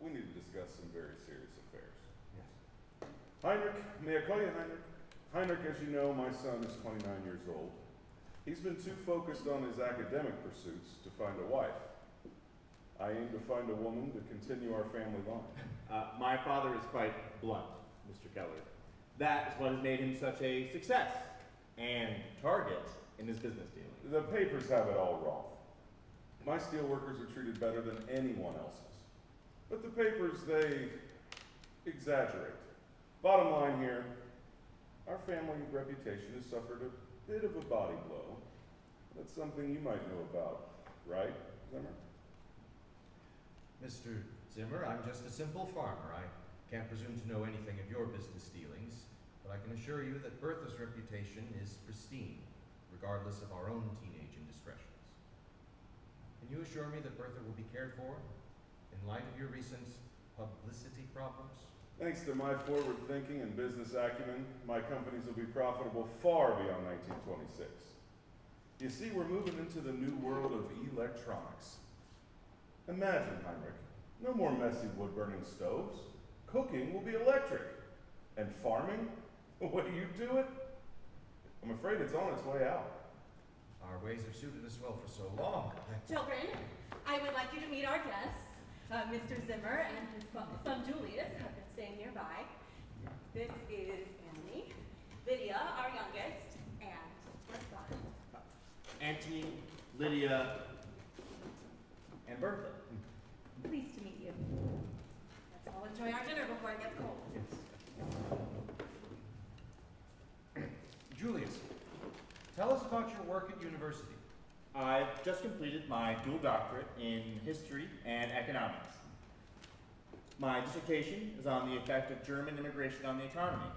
we need to discuss some very serious affairs. Yes. Heinrich, may I call you Heinrich? Heinrich, as you know, my son is 29 years old. He's been too focused on his academic pursuits to find a wife. I aim to find a woman to continue our family line. My father is quite blunt, Mr. Keller. That is what has made him such a success and target in his business dealings. The papers have it all wrong. My steelworkers are treated better than anyone else's. But the papers, they exaggerate. Bottom line here, our family reputation has suffered a bit of a body blow. That's something you might know about, right, Zimmer? Mr. Zimmer, I'm just a simple farmer. I can't presume to know anything of your business dealings, but I can assure you that Bertha's reputation is pristine, regardless of our own teenage indiscretions. Can you assure me that Bertha will be cared for, in light of your recent publicity problems? Thanks to my forward thinking and business acumen, my companies will be profitable far beyond 1926. You see, we're moving into the new world of electronics. Imagine, Heinrich, no more messy wood-burning stoves. Cooking will be electric. And farming? The way you do it? I'm afraid it's on its way out. Our ways have suited us well for so long. Children, I would like you to meet our guests. Mr. Zimmer and his son Julius have been staying nearby. This is Anthony, Lydia, our youngest, and Bertha. Antony, Lydia, and Bertha. Pleased to meet you. Let's all enjoy our dinner before it gets cold. Julius, tell us about your work at university. I've just completed my dual doctorate in history and economics. My dissertation is on the effect of German immigration on the economy.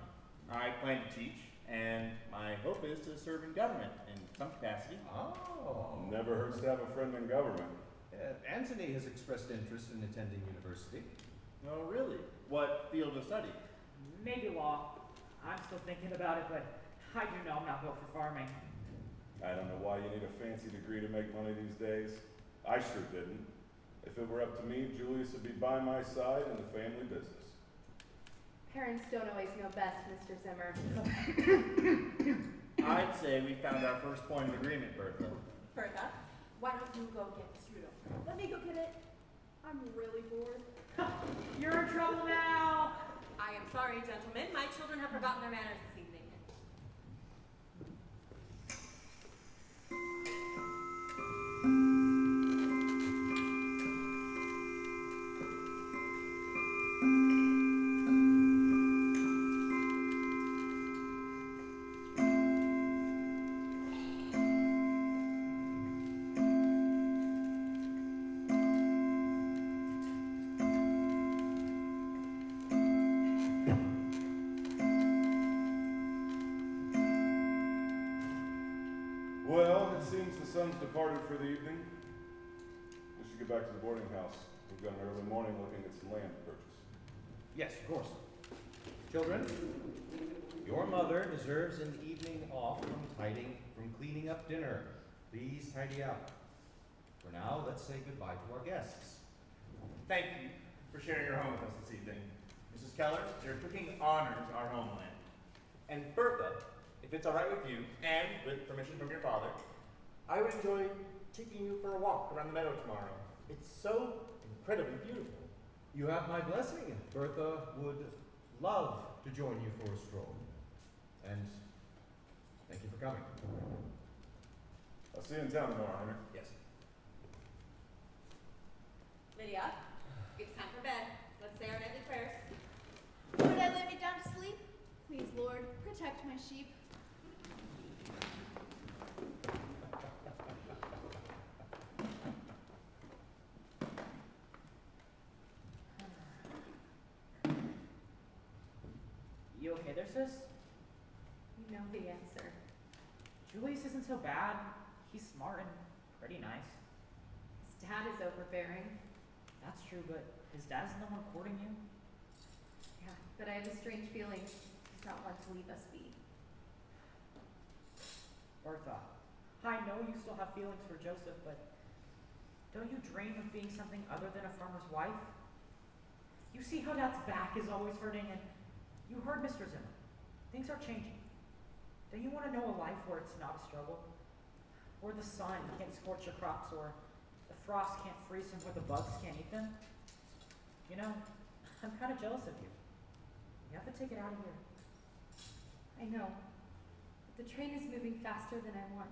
I plan to teach, and my hope is to serve in government in some capacity. Oh. Never hurts to have a friend in government. Anthony has expressed interest in attending university. Oh, really? What field of study? Maybe law. I'm still thinking about it, but I do know I'm not built for farming. I don't know why you need a fancy degree to make money these days. I sure didn't. If it were up to me, Julius would be by my side in the family business. Parents don't always know best, Mr. Zimmer. I'd say we found our first point of agreement, Bertha. Bertha, why don't you go get the strudel? Let me go get it. I'm really bored. You're in trouble now! I am sorry, gentlemen. My children have forgotten their manners this evening. Well, it seems the sun's departed for the evening. We should get back to the boarding house. We've got an early morning looking at some land to purchase. Yes, of course. Children, your mother deserves an evening off from cleaning up dinner. Please tidy up. For now, let's say goodbye to our guests. Thank you for sharing your home with us this evening. Mrs. Keller, your cooking honors our homeland. And Bertha, if it's all right with you, and with permission from your father, I would enjoy taking you for a walk around the meadow tomorrow. It's so incredibly beautiful. You have my blessing. Bertha would love to join you for a stroll. And thank you for coming. I'll see you in town tomorrow, Hunter. Yes. Lydia, it's time for bed. Let's say our nightly prayers. Would I lay me down to sleep? Please, Lord, protect my sheep. You okay there, sis? You know the answer. Julius isn't so bad. He's smart and pretty nice. His dad is overbearing. That's true, but his dad's the one courting you? Yeah, but I have a strange feeling he does not want to leave us be. Bertha, I know you still have feelings for Joseph, but don't you dream of being something other than a farmer's wife? You see how Dad's back is always hurting, and you heard Mr. Zimmer. Things are changing. Don't you want to know a life where it's not a struggle? Where the sun can't scorch your crops, or the frost can't freeze them, where the bugs can't eat them? You know, I'm kind of jealous of you. You have to take it out of here. I know. But the train is moving faster than I want.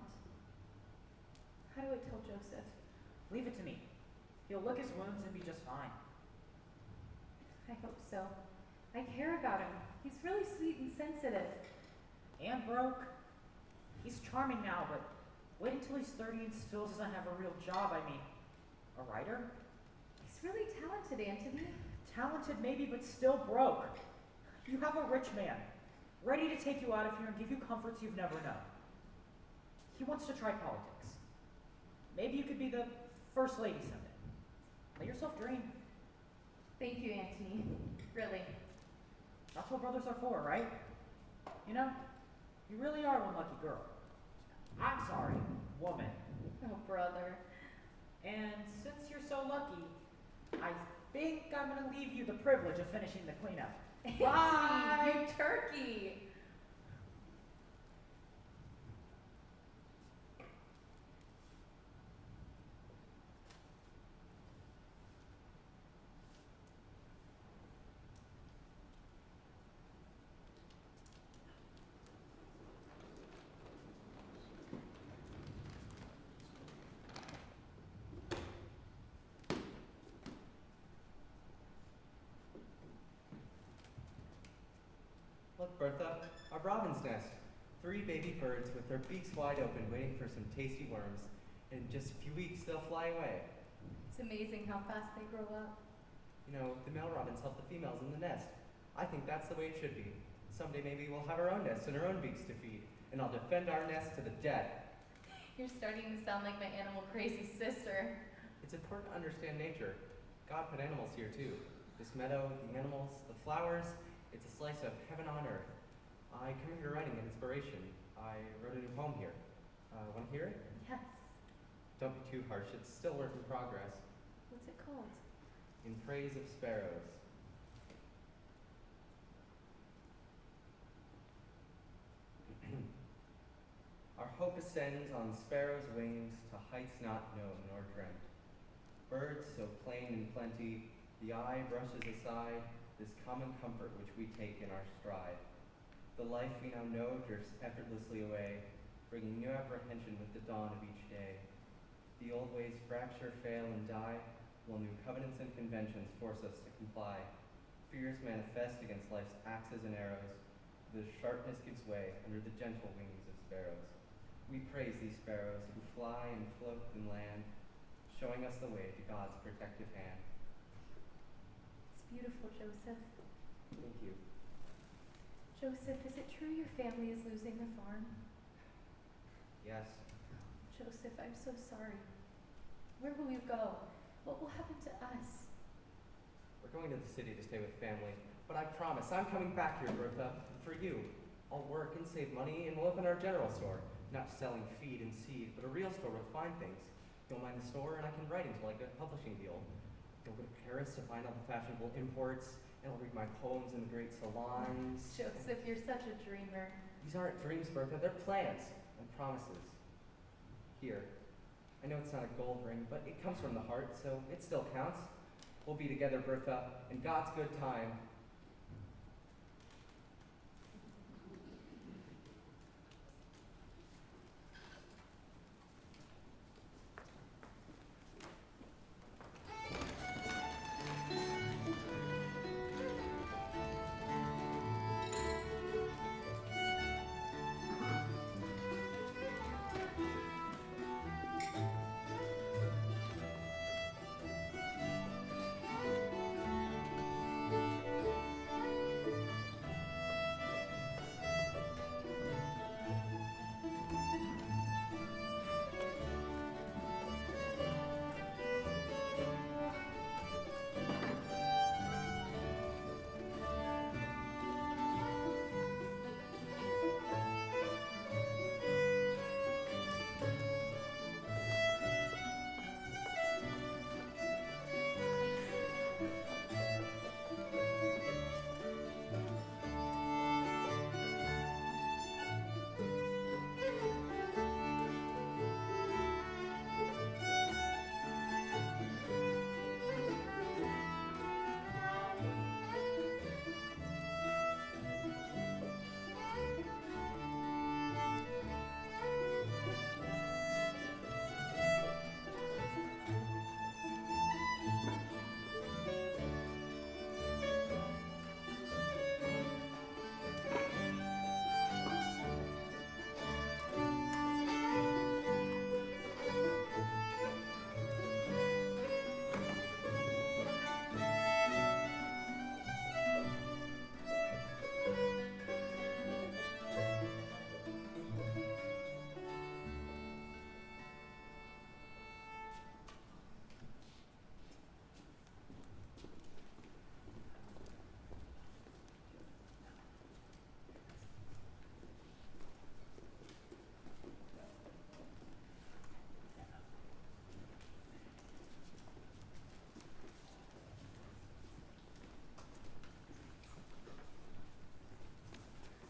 How do I tell Joseph? Leave it to me. He'll lick his wounds and be just fine. I hope so. I care about him. He's really sweet and sensitive. And broke. He's charming now, but wait until he's 30 and still doesn't have a real job. I mean, a writer? He's really talented, Anthony. Talented maybe, but still broke. You have a rich man, ready to take you out of here and give you comforts you've never known. He wants to try politics. Maybe you could be the first lady someday. Let yourself dream. Thank you, Anthony. Really. That's what brothers are for, right? You know, you really are one lucky girl. I'm sorry, woman. Oh, brother. And since you're so lucky, I think I'm going to leave you the privilege of finishing the cleanup. Bye! You turkey! Look, Bertha, a robin's nest. 3 baby birds with their beaks wide open, waiting for some tasty worms. In just a few weeks, they'll fly away. It's amazing how fast they grow up. You know, the male robins help the females in the nest. I think that's the way it should be. Someday maybe we'll have our own nest and our own beaks to feed, and I'll defend our nest to the death. You're starting to sound like my animal crazy sister. It's important to understand nature. God put animals here too. This meadow, the animals, the flowers, it's a slice of heaven on earth. I come here writing an inspiration. I wrote a new poem here. Want to hear it? Yes. Don't be too harsh, it's still work in progress. What's it called? In Praise of Sparrows. Our hope ascends on sparrows' wings to heights not known nor dreamt. Birds so plain and plenty, the eye brushes aside this common comfort which we take in our stride. The life we now know drifts effortlessly away, bringing new apprehension with the dawn of each day. The old ways fracture, fail, and die, while new covenants and conventions force us to comply. Fears manifest against life's axes and arrows. The sharpness gives way under the gentle wings of sparrows. We praise these sparrows who fly and float and land, showing us the way to God's protective hand. It's beautiful, Joseph. Thank you. Joseph, is it true your family is losing the farm? Yes. Joseph, I'm so sorry. Where will you go? What will happen to us? We're going to the city to stay with family, but I promise I'm coming back here, Bertha, for you. I'll work and save money, and we'll open our general store. Not selling feed and seed, but a real store with fine things. You'll mind the store, and I can write until I get a publishing deal. You'll go to Paris to find all the fashionable imports, and I'll read my poems in the great salons. Joseph, you're such a dreamer. These aren't dreams, Bertha. They're plans and promises. Here. I know it's not a gold ring, but it comes from the heart, so it still counts. We'll be together, Bertha, in God's good time.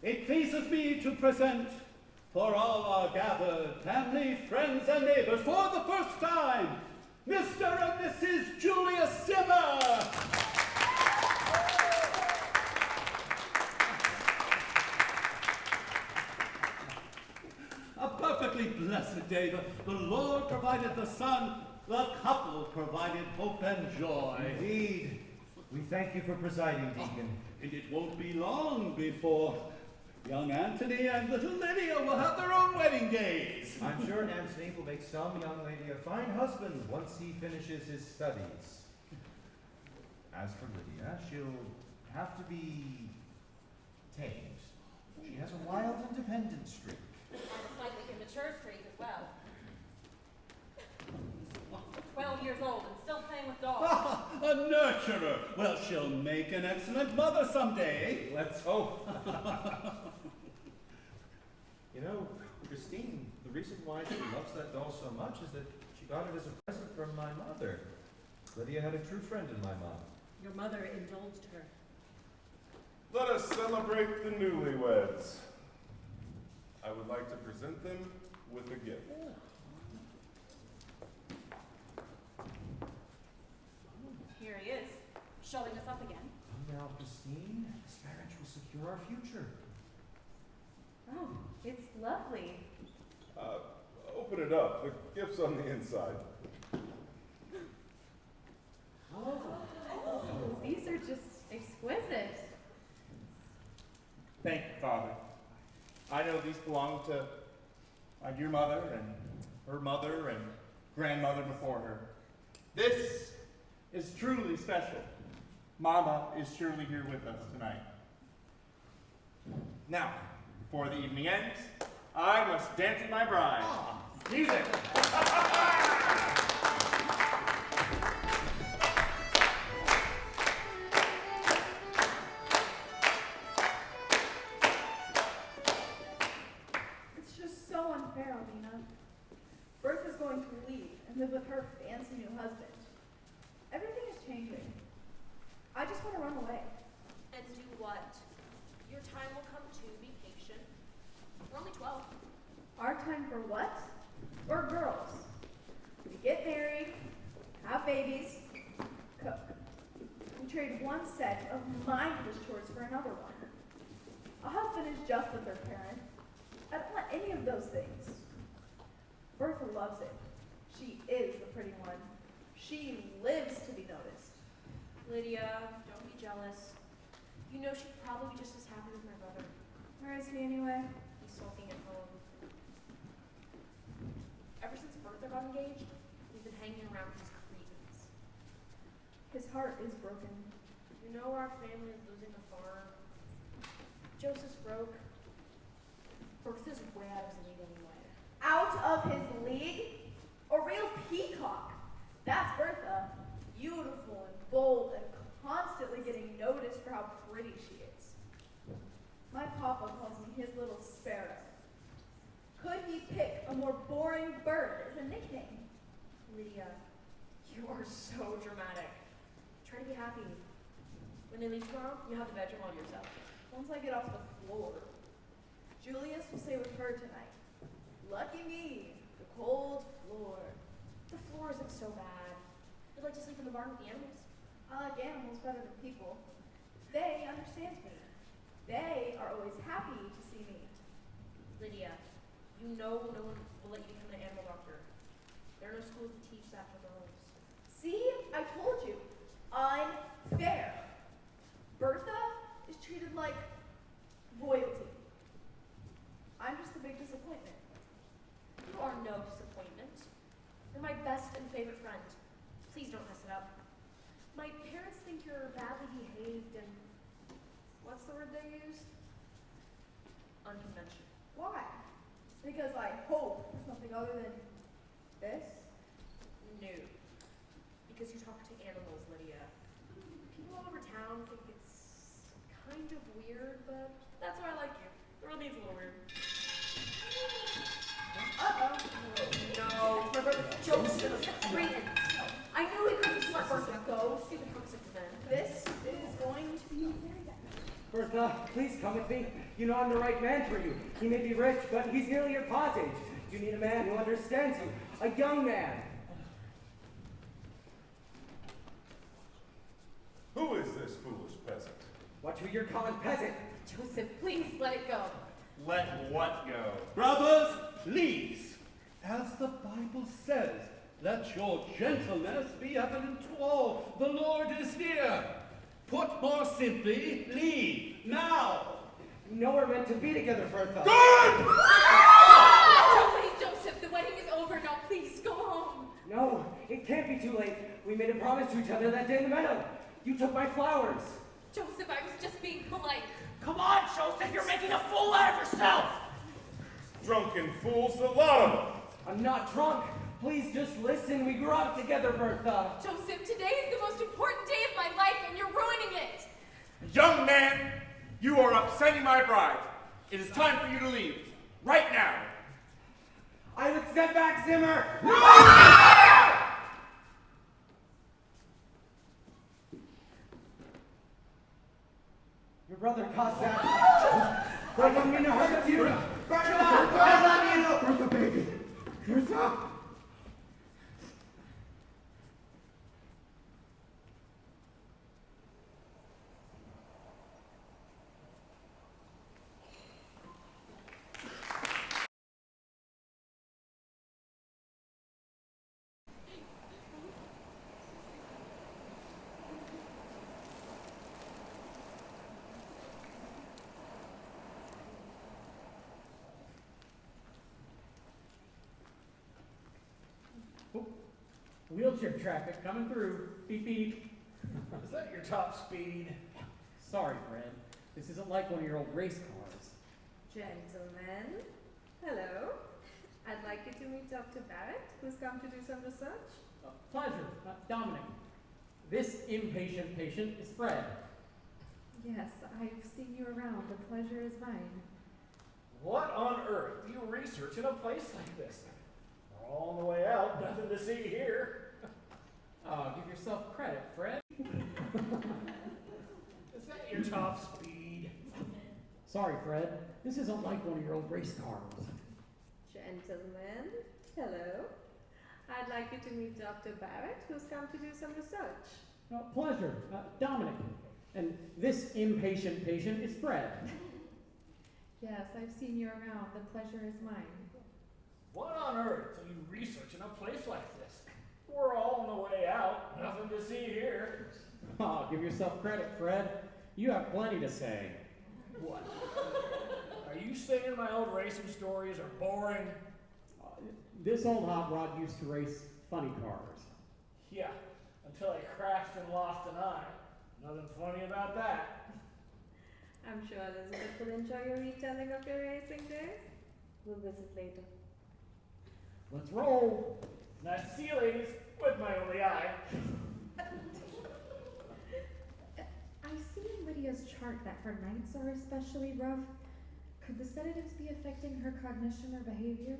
It pleases me to present for all our gathered family, friends, and neighbors for the first time, Mr. and Mrs. Julius Zimmer. A perfectly blessed day. The Lord provided the sun, the couple provided hope and joy. Indeed. We thank you for presiding, Deacon. and it won't be long before young Anthony and little Lydia will have their own wedding days. I'm sure Anthony will make some young lady a fine husband once he finishes his studies. As for Lydia, she'll have to be tamed. She has a wild, independent streak. And a slightly immature streak as well. 12 years old and still playing with dolls. A nurturer. Well, she'll make an excellent mother someday. Let's hope. You know, Christine, the reason why she loves that doll so much is that she got it as a present from my mother. Lydia had a true friend in my mom. Your mother indulged her. Let us celebrate the newlyweds. I would like to present them with a gift. Here he is, showing us up again. Come now, Christine, this marriage will secure our future. Oh, it's lovely. Open it up. The gift's on the inside. Oh, these are just exquisite. Thank you, Father. I know these belong to my dear mother and her mother and grandmother before her. This is truly special. Mama is surely here with us tonight. Now, before the evening ends, I must dance with my bride. Music! It's just so unfair, Alina. Bertha's going to leave and live with her fancy new husband. Everything is changing. I just want to run away. And do what? Your time will come too, be patient. We're only 12. Our time for what? We're girls. We get married, have babies, cook. We trade one set of mindless chores for another one. A husband is just a third parent. I don't want any of those things. Bertha loves it. She is the pretty one. She lives to be noticed. Lydia, don't be jealous. You know she'd probably be just as happy with my brother. Where is he anyway? He's sulking at home. Ever since Bertha got engaged, we've been hanging around these cretins. His heart is broken. You know our family is losing a farm. Joseph's broke. Bertha's way out of his league anyway. Out of his league? A real peacock. That's Bertha. Beautiful and bold and constantly getting noticed for how pretty she is. My papa calls me his little sparrow. Could he pick a more boring bird as a nickname? Lydia, you are so dramatic. Try to be happy. When they leave tomorrow, you have the bedroom all to yourself. Once I get off the floor. Julius will stay with her tonight. Lucky me, the cold floor. The floor isn't so bad. You'd like to sleep in the barn with the animals? I like animals better than people. They understand me. They are always happy to see me. Lydia, you know no one will let you become an animal doctor. There are no schools to teach that for girls. See, I told you. Unfair. Bertha is treated like royalty. I'm just a big disappointment. You are no disappointment. You're my best and favorite friend. Please don't mess it up. My parents think you're badly behaved and what's the word they used? Unconventional. Why? Because I hope for something other than this? No. Because you talk to animals, Lydia. People all over town think it's kind of weird, but that's why I like you. The world needs a little weird. Uh-oh. No, it's my brother Joseph. Cretins. I knew he couldn't just let Bertha go. Stupid toxic men. This is going to be very bad. Bertha, please come with me. You know I'm the right man for you. He may be rich, but he's nearly your pa's age. You need a man who understands you. A young man. Who is this foolish peasant? Watch who you're calling peasant. Joseph, please let it go. Let what go? Brothers, please, as the Bible says, let your gentleness be evident to all. The Lord is near. Put more simply, leave, now! You know we're meant to be together, Bertha. Don't wait, Joseph. The wedding is over now. Please go home. No, it can't be too late. We made a promise to each other that day in the meadow. You took my flowers. Joseph, I was just being polite. Come on, Joseph, you're making a fool out of yourself! Drunken fools, the lot of them. I'm not drunk. Please just listen. We grew up together, Bertha. Joseph, today is the most important day of my life, and you're ruining it. Young man, you are upsetting my bride. It is time for you to leave. Right now. I would step back, Zimmer. Your brother Cossack. I don't mean to hurt you. Bertha, I love you. Bertha, baby. Bertha. Wheelchair traffic coming through. Beep, beep. Is that your top speed? Sorry, Fred. This isn't like one of your old race cars. Gentlemen, hello. I'd like you to meet Dr. Barrett, who's come to do some research. Pleasure. Dominic. This impatient patient is Fred. Yes, I've seen you around. The pleasure is mine. What on earth do you research in a place like this? We're all on the way out. Nothing to see here. Give yourself credit, Fred. Is that your top speed? Sorry, Fred. This isn't like one of your old race cars. Gentlemen, hello. I'd like you to meet Dr. Barrett, who's come to do some research. Pleasure. Dominic. And this impatient patient is Fred. Yes, I've seen you around. The pleasure is mine. What on earth do you research in a place like this? We're all on the way out. Nothing to see here. Give yourself credit, Fred. You have plenty to say. What? Are you saying my old racing stories are boring? This old hot rod used to race funny cars. Yeah, until I crashed and lost an eye. Nothing funny about that. I'm sure Elizabeth will enjoy your retelling of your racing days. We'll visit later. Let's roll. Nice to see you, ladies, with my only eye. I see in Lydia's chart that her nights are especially rough. Could the sedatives be affecting her cognition or behavior?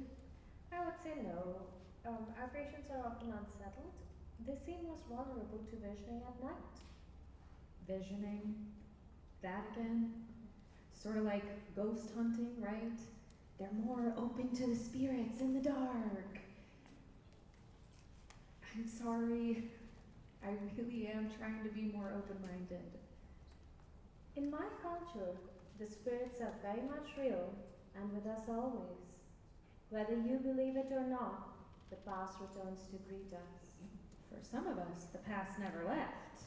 I would say no. Our patients are often unsettled. They seem most vulnerable to visioning at night. Visioning? That again? Sort of like ghost hunting, right? They're more open to the spirits in the dark. I'm sorry. I really am trying to be more open-minded. In my culture, the spirits are very much real and with us always. Whether you believe it or not, the past returns to greet us. For some of us, the past never left.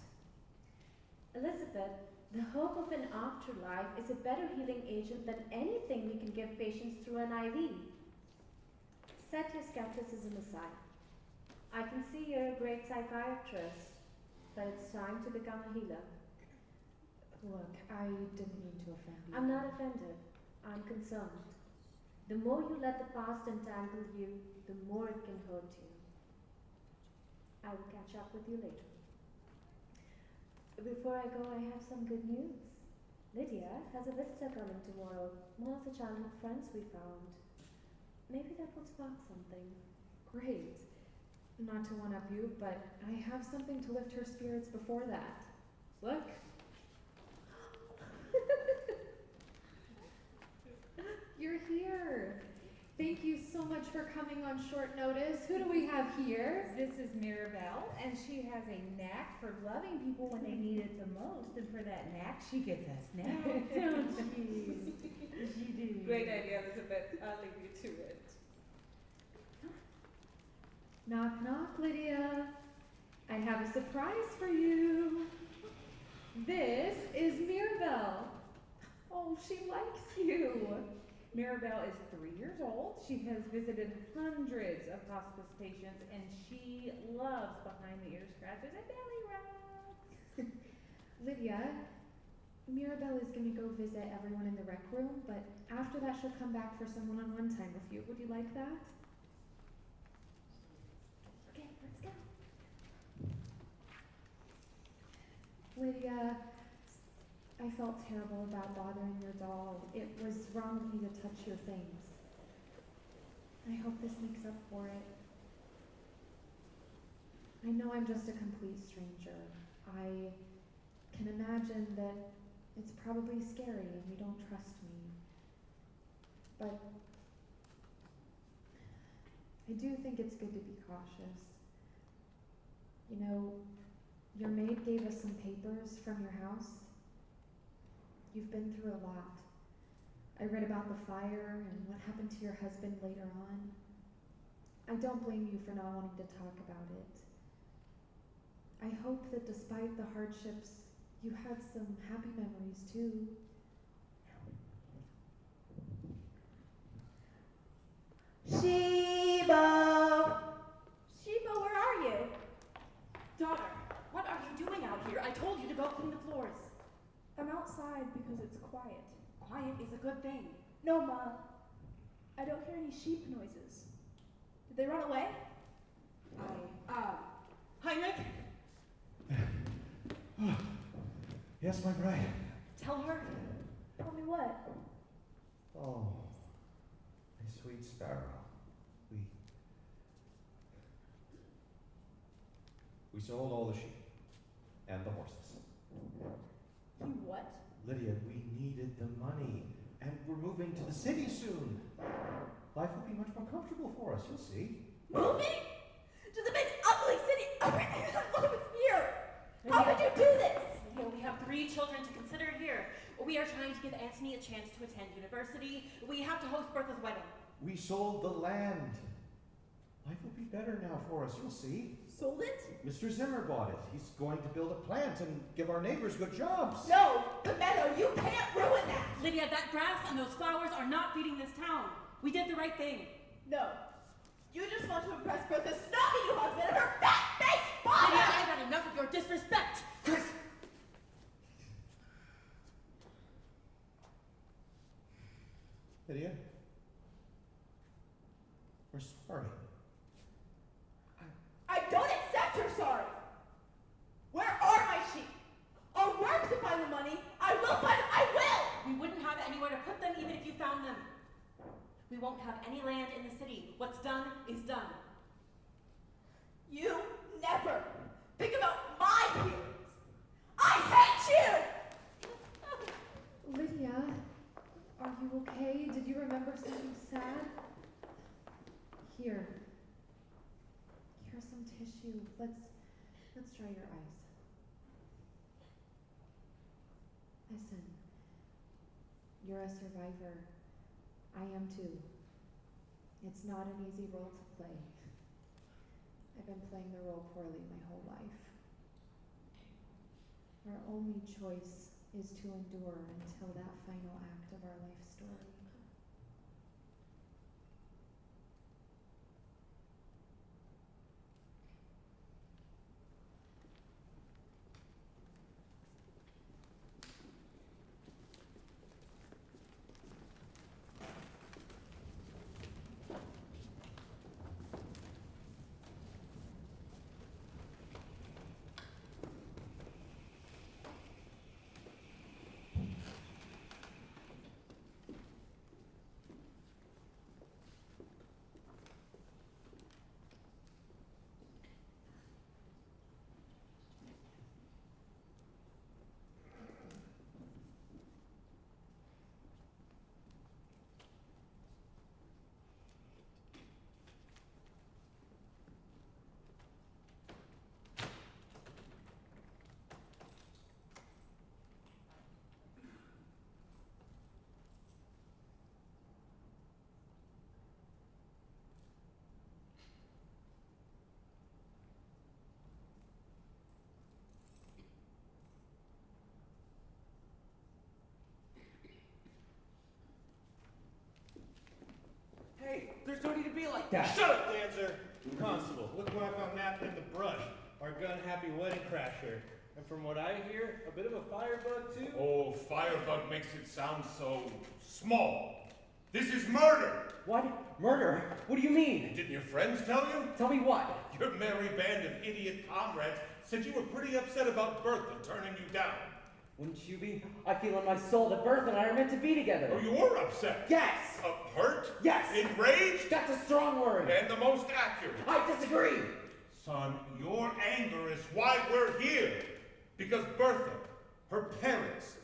Elizabeth, the hope of an afterlife is a better healing agent than anything we can give patients through an IV. Set your skepticism aside. I can see you're a great psychiatrist, but it's time to become a healer. Look, I didn't mean to offend you. I'm not offended. I'm concerned. The more you let the past entangle you, the more it can hurt you. I will catch up with you later. Before I go, I have some good news. Lydia has a visitor coming tomorrow, one of the childhood friends we found. Maybe that will spark something. Great. Not to one-up you, but I have something to lift her spirits before that. Look. You're here. Thank you so much for coming on short notice. Who do we have here? This is Mirabelle, and she has a knack for loving people when they need it the most. And for that knack, she gets us snack, don't she? She do. Great idea, Elizabeth. I'll leave you to it. Knock, knock, Lydia. I have a surprise for you. This is Mirabelle. Oh, she likes you. Mirabelle is 3 years old. She has visited hundreds of hospice patients, and she loves behind-the-ear scratches and belly rubs. Lydia, Mirabelle is going to go visit everyone in the rec room, but after that she'll come back for some one-on-one time with you. Would you like that? Okay, let's go. Lydia, I felt terrible about bothering your doll. It was wrong of me to touch your things. I hope this makes up for it. I know I'm just a complete stranger. I can imagine that it's probably scary and you don't trust me. But I do think it's good to be cautious. You know, your maid gave us some papers from your house. You've been through a lot. I read about the fire and what happened to your husband later on. I don't blame you for not wanting to talk about it. I hope that despite the hardships, you had some happy memories too. Sheba! Sheba, where are you? Daughter, what are you doing out here? I told you to go clean the floors. I'm outside because it's quiet. Quiet is a good thing. No, Ma. I don't hear any sheep noises. Did they run away? Heinrich? Yes, my bride. Tell her. Tell me what? Oh, my sweet sparrow. We sold all the sheep and the horses. You what? Lydia, we needed the money, and we're moving to the city soon. Life will be much more comfortable for us, you'll see. Moving? To the big ugly city? Everything I love is here! How would you do this? We have 3 children to consider here. We are trying to give Anthony a chance to attend university. We have to host Bertha's wedding. We sold the land. Life will be better now for us, you'll see. Sold it? Mr. Zimmer bought it. He's going to build a plant and give our neighbors good jobs. No, the meadow, you can't ruin that! Lydia, that grass and those flowers are not feeding this town. We did the right thing. No. You just want to impress Bertha's snobby new husband and her fat-faced father! Lydia, I've had enough of your disrespect! Lydia, we're sorry. I don't accept her sorry! Where are my sheep? I'll work to find the money. I will find them. I will! We wouldn't have anywhere to put them even if you found them. We won't have any land in the city. What's done is done. You never think about my feelings. I hate you! Lydia, are you okay? Did you remember something sad? Here. Here's some tissue. Let's dry your eyes. Listen. You're a survivor. I am too. It's not an easy role to play. I've been playing the role poorly my whole life. Our only choice is to endure until that final act of our life story. Dad. Shut up, Dancer! Constable, look what I found napping in the brush. Our gun-happy wedding crasher. And from what I hear, a bit of a firebug, too? Oh, firebug makes it sound so small. This is murder! What? Murder? What do you mean? Didn't your friends tell you? Tell me what? Your merry band of idiot comrades said you were pretty upset about Bertha turning you down. Wouldn't you be? I feel in my soul that Bertha and I are meant to be together. Oh, you were upset? Yes! Hurt? Yes! Enraged? That's a strong word. And the most accurate. I disagree! Son, your anger is why we're here. Because Bertha, her parents,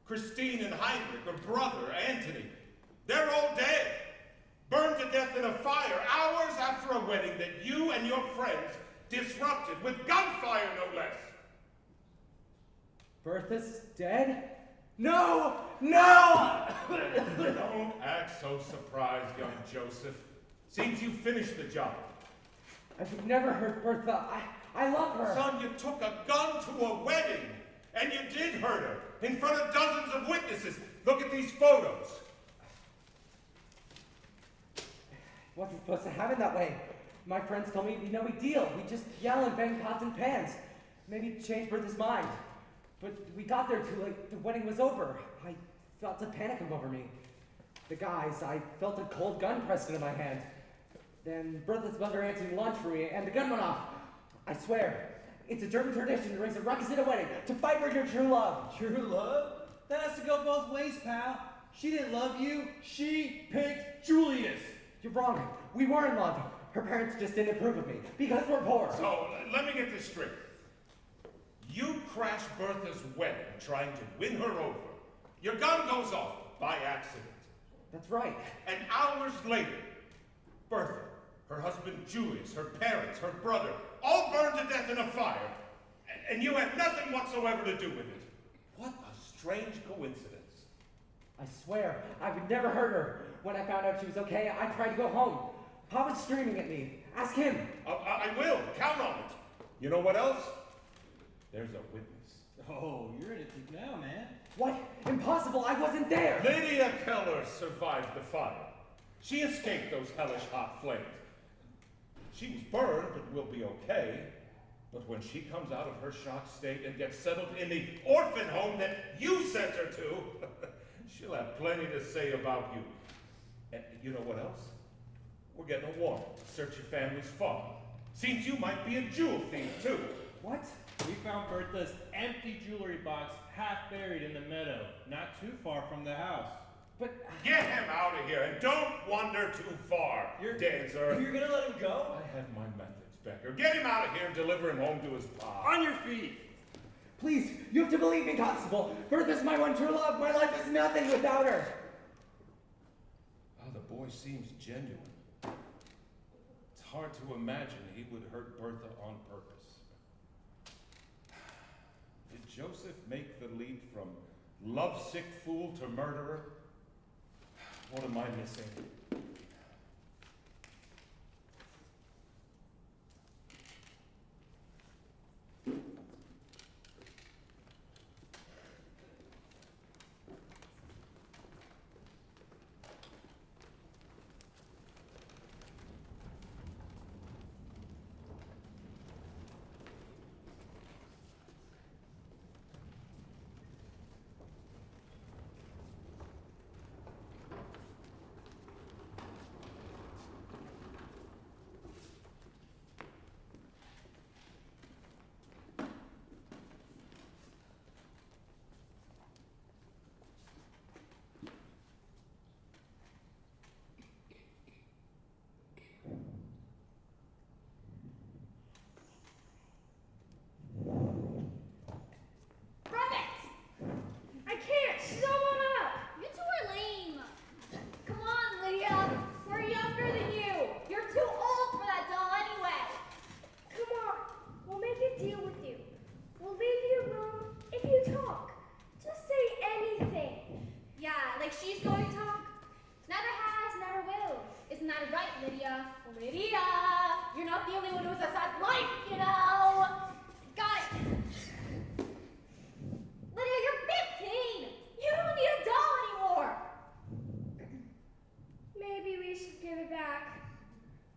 Christine and Heinrich, her brother, Anthony, they're all dead. Burned to death in a fire hours after a wedding that you and your friends disrupted with gunfire, no less. Bertha's dead? No! No! Don't act so surprised, young Joseph. Seems you finished the job. I've never hurt Bertha. I love her. Son, you took a gun to a wedding, and you did hurt her in front of dozens of witnesses. Look at these photos. Wasn't supposed to happen that way. My friends told me it'd be no big deal. We just yell and bang pots and pans. Maybe change Bertha's mind. But we got there too late. The wedding was over. I felt a panic come over me. The guys, I felt a cold gun pressed into my hand. Then Bertha's mother answered lunch for me, and the gun went off. I swear, it's a German tradition to raise a ruckus at a wedding, to fight for your true love. True love? That has to go both ways, pal. She didn't love you. She picked Julius. You're wrong. We were in love. Her parents just didn't approve of me, because we're poor. So, let me get this straight. You crashed Bertha's wedding trying to win her over. Your gun goes off by accident. That's right. And hours later, Bertha, her husband Julius, her parents, her brother, all burned to death in a fire, and you had nothing whatsoever to do with it. What a strange coincidence. I swear, I would never hurt her. When I found out she was okay, I tried to go home. Pop was screaming at me. Ask him. I will. Count on it. You know what else? There's a witness. Oh, you're in it deep now, man. What? Impossible. I wasn't there. Lydia Keller survived the fire. She escaped those hellish hot flames. She was burned, but will be okay. But when she comes out of her shocked state and gets settled in the orphan home that you sent her to, she'll have plenty to say about you. And you know what else? We're getting a warrant to search your family's farm. Seems you might be a jewel thief, too. What? We found Bertha's empty jewelry box half buried in the meadow, not too far from the house. But get him out of here and don't wander too far, Dancer. You're gonna let him go? I have my methods, Becker. Get him out of here and deliver him home to his pa. On your feet! Please, you have to believe me, Constable. Bertha's my one true love. My life is nothing without her. Oh, the boy seems genuine. It's hard to imagine he would hurt Bertha on purpose. Did Joseph make the leap from lovesick fool to murderer? What am I missing?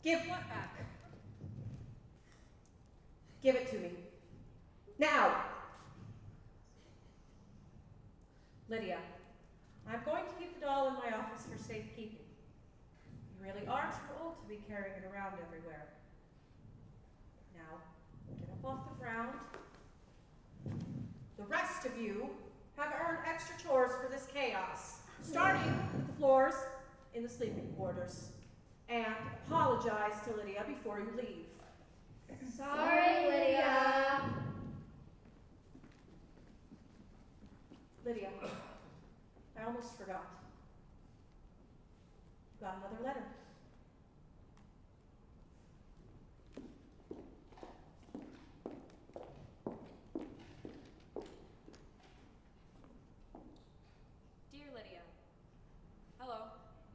Give Give what back? Give it to me. Now! Lydia, I'm going to keep the doll in my office for safekeeping. You really are too old to be carrying it around everywhere. Now, get up off the ground. The rest of you have earned extra chores for this chaos, starting with the floors in the sleeping quarters. And apologize to Lydia before you leave. Sorry, Lydia. Lydia, I almost forgot. You got another letter. Dear Lydia. Hello,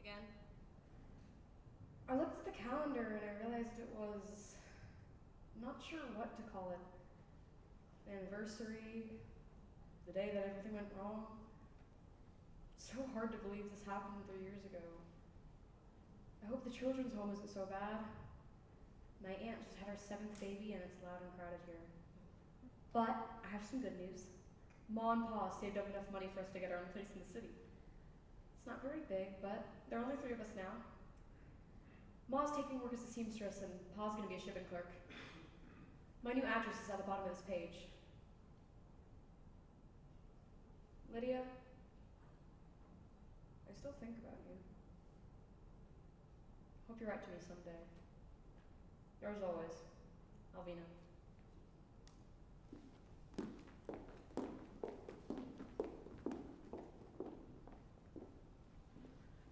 again. I looked at the calendar and I realized it was, not sure what to call it. Anniversary, the day that everything went wrong. So hard to believe this happened 3 years ago. I hope the children's home isn't so bad. My aunt just had her 7th baby and it's loud and crowded here. But I have some good news. Ma and Pa saved up enough money for us to get our own place in the city. It's not very big, but there are only 3 of us now. Ma's taking work as a seamstress and Pa's gonna be a shipping clerk. My new address is at the bottom of this page. Lydia, I still think about you. Hope you write to me someday. Yours always, Alvina.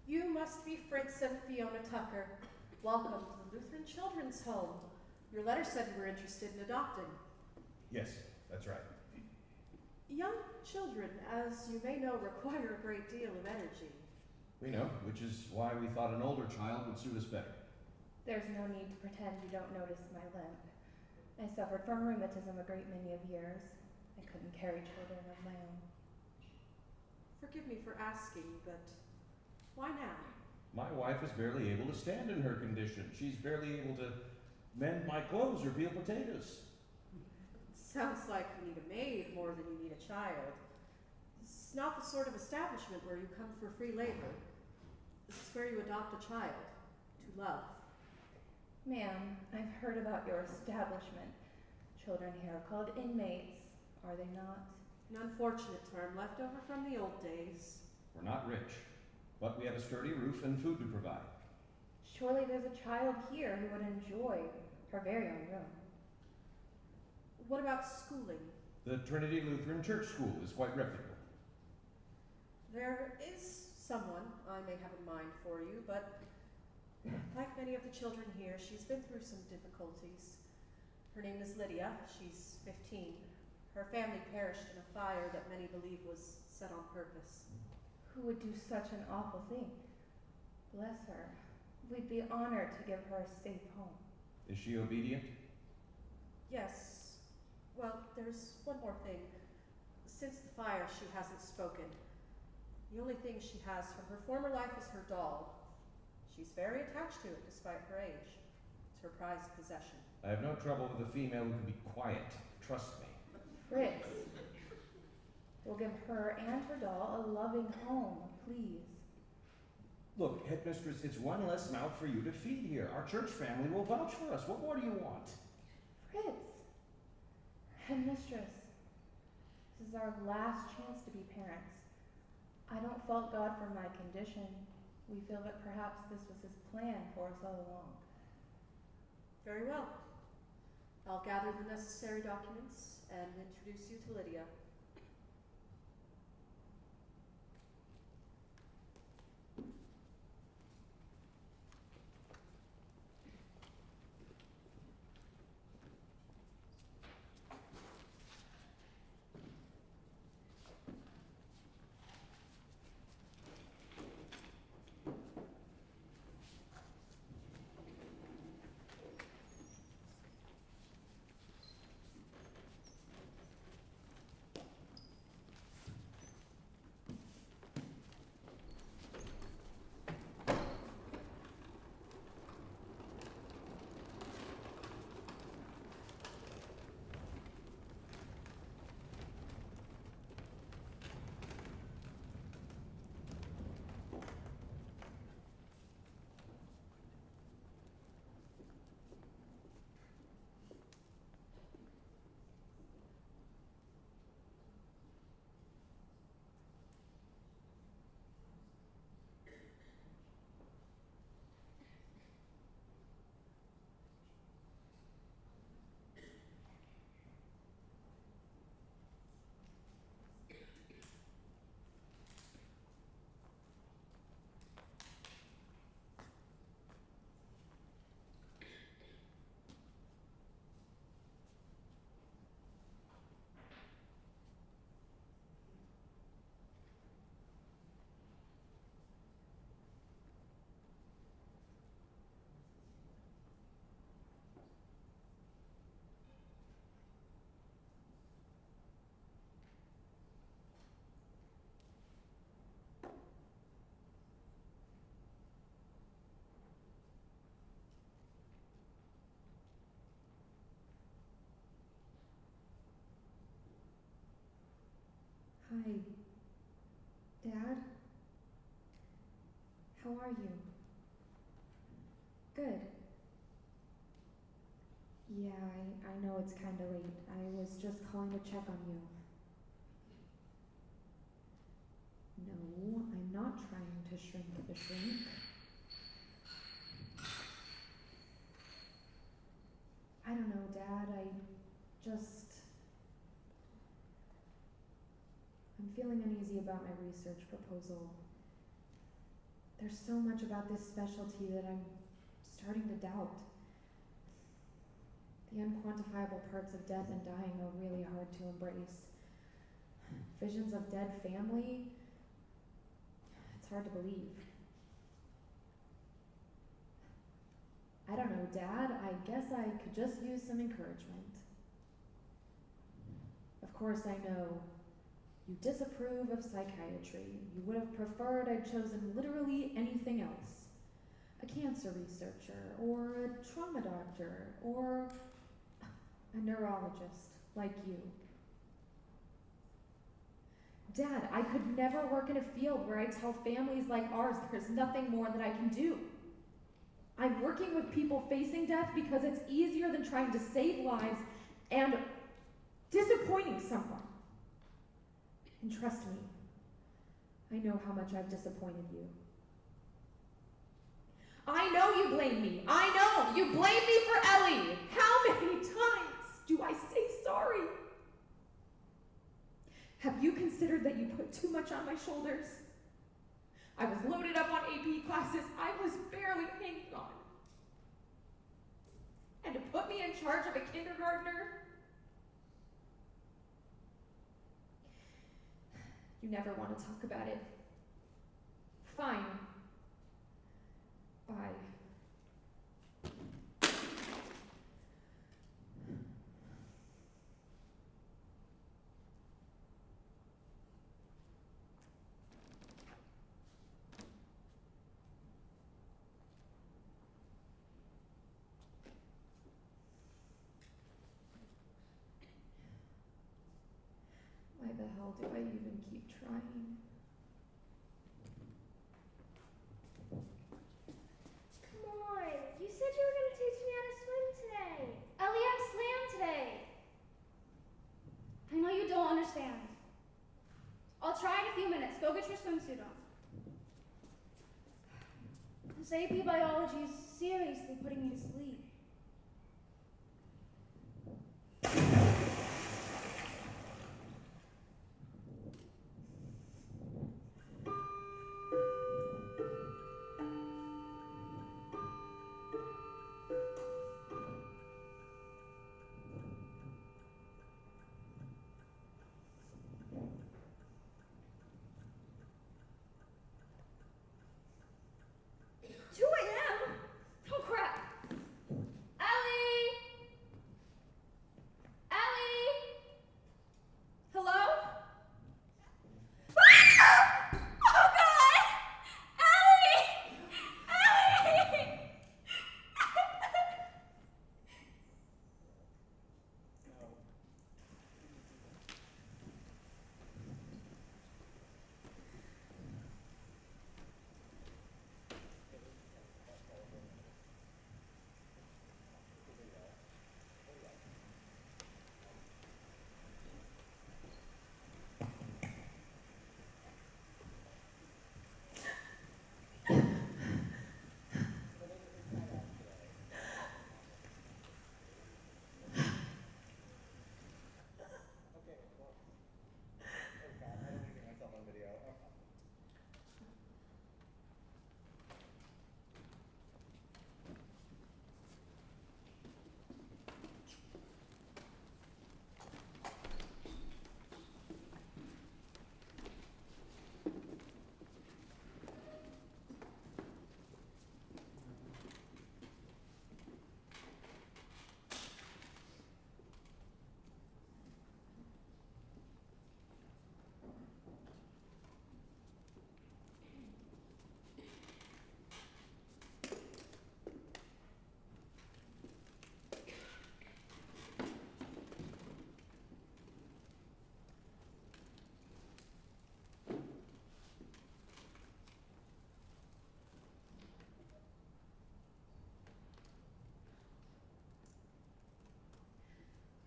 You must be Fritz and Fiona Tucker. Welcome to the Lutheran Children's Home. Your letter said you were interested in adopting. Yes, that's right. Young children, as you may know, require a great deal of energy. We know, which is why we thought an older child would suit us better. There's no need to pretend you don't notice my limp. I suffered from rheumatism a great many of years. I couldn't carry children of my own. Forgive me for asking, but why now? My wife is barely able to stand in her condition. She's barely able to mend my clothes or peel potatoes. Sounds like you need a maid more than you need a child. This is not the sort of establishment where you come for free labor. This is where you adopt a child to love. Ma'am, I've heard about your establishment. Children here are called inmates, are they not? An unfortunate term left over from the old days. We're not rich, but we have a sturdy roof and food to provide. Surely there's a child here who would enjoy her very own room. What about schooling? The Trinity Lutheran Church School is quite reputable. There is someone I may have in mind for you, but like many of the children here, she's been through some difficulties. Her name is Lydia. She's 15. Her family perished in a fire that many believe was set on purpose. Who would do such an awful thing? Bless her. We'd be honored to give her a safe home. Is she obedient? Yes. Well, there's one more thing. Since the fire, she hasn't spoken. The only thing she has from her former life is her doll. She's very attached to it despite her age. It's her prized possession. I have no trouble with a female who can be quiet. Trust me. Fritz, we'll give her and her doll a loving home, please. Look, headmistress, it's one less mouth for you to feed here. Our church family will vouch for us. What more do you want? Fritz, headmistress, this is our last chance to be parents. I don't fault God for my condition. We feel that perhaps this was his plan for us all along. Very well. I'll gather the necessary documents and introduce you to Lydia. Hi, Dad? How are you? Good. Yeah, I know it's kinda late. I was just calling to check on you. No, I'm not trying to shrink the shrink. I don't know, Dad, I'm feeling uneasy about my research proposal. There's so much about this specialty that I'm starting to doubt. The unquantifiable parts of death and dying are really hard to embrace. Visions of dead family, it's hard to believe. I don't know, Dad, I guess I could just use some encouragement. Of course, I know you disapprove of psychiatry. You would have preferred I'd chosen literally anything else. A cancer researcher, or a trauma doctor, or a neurologist like you. Dad, I could never work in a field where I tell families like ours there's nothing more that I can do. I'm working with people facing death because it's easier than trying to save lives and disappointing someone. And trust me, I know how much I've disappointed you. I know you blame me. I know you blame me for Ellie. How many times do I say sorry? Have you considered that you put too much on my shoulders? I was loaded up on AP classes I was barely hanging on. And to put me in charge of a kindergartner? You never want to talk about it. Fine. Bye. Why the hell do I even keep trying? Come on, you said you were going to teach me how to swim today. Ellie had slam today. I know you don't understand. I'll try in a few minutes. Go get your swimsuit on. This AP biology is seriously putting me to sleep. Oh crap!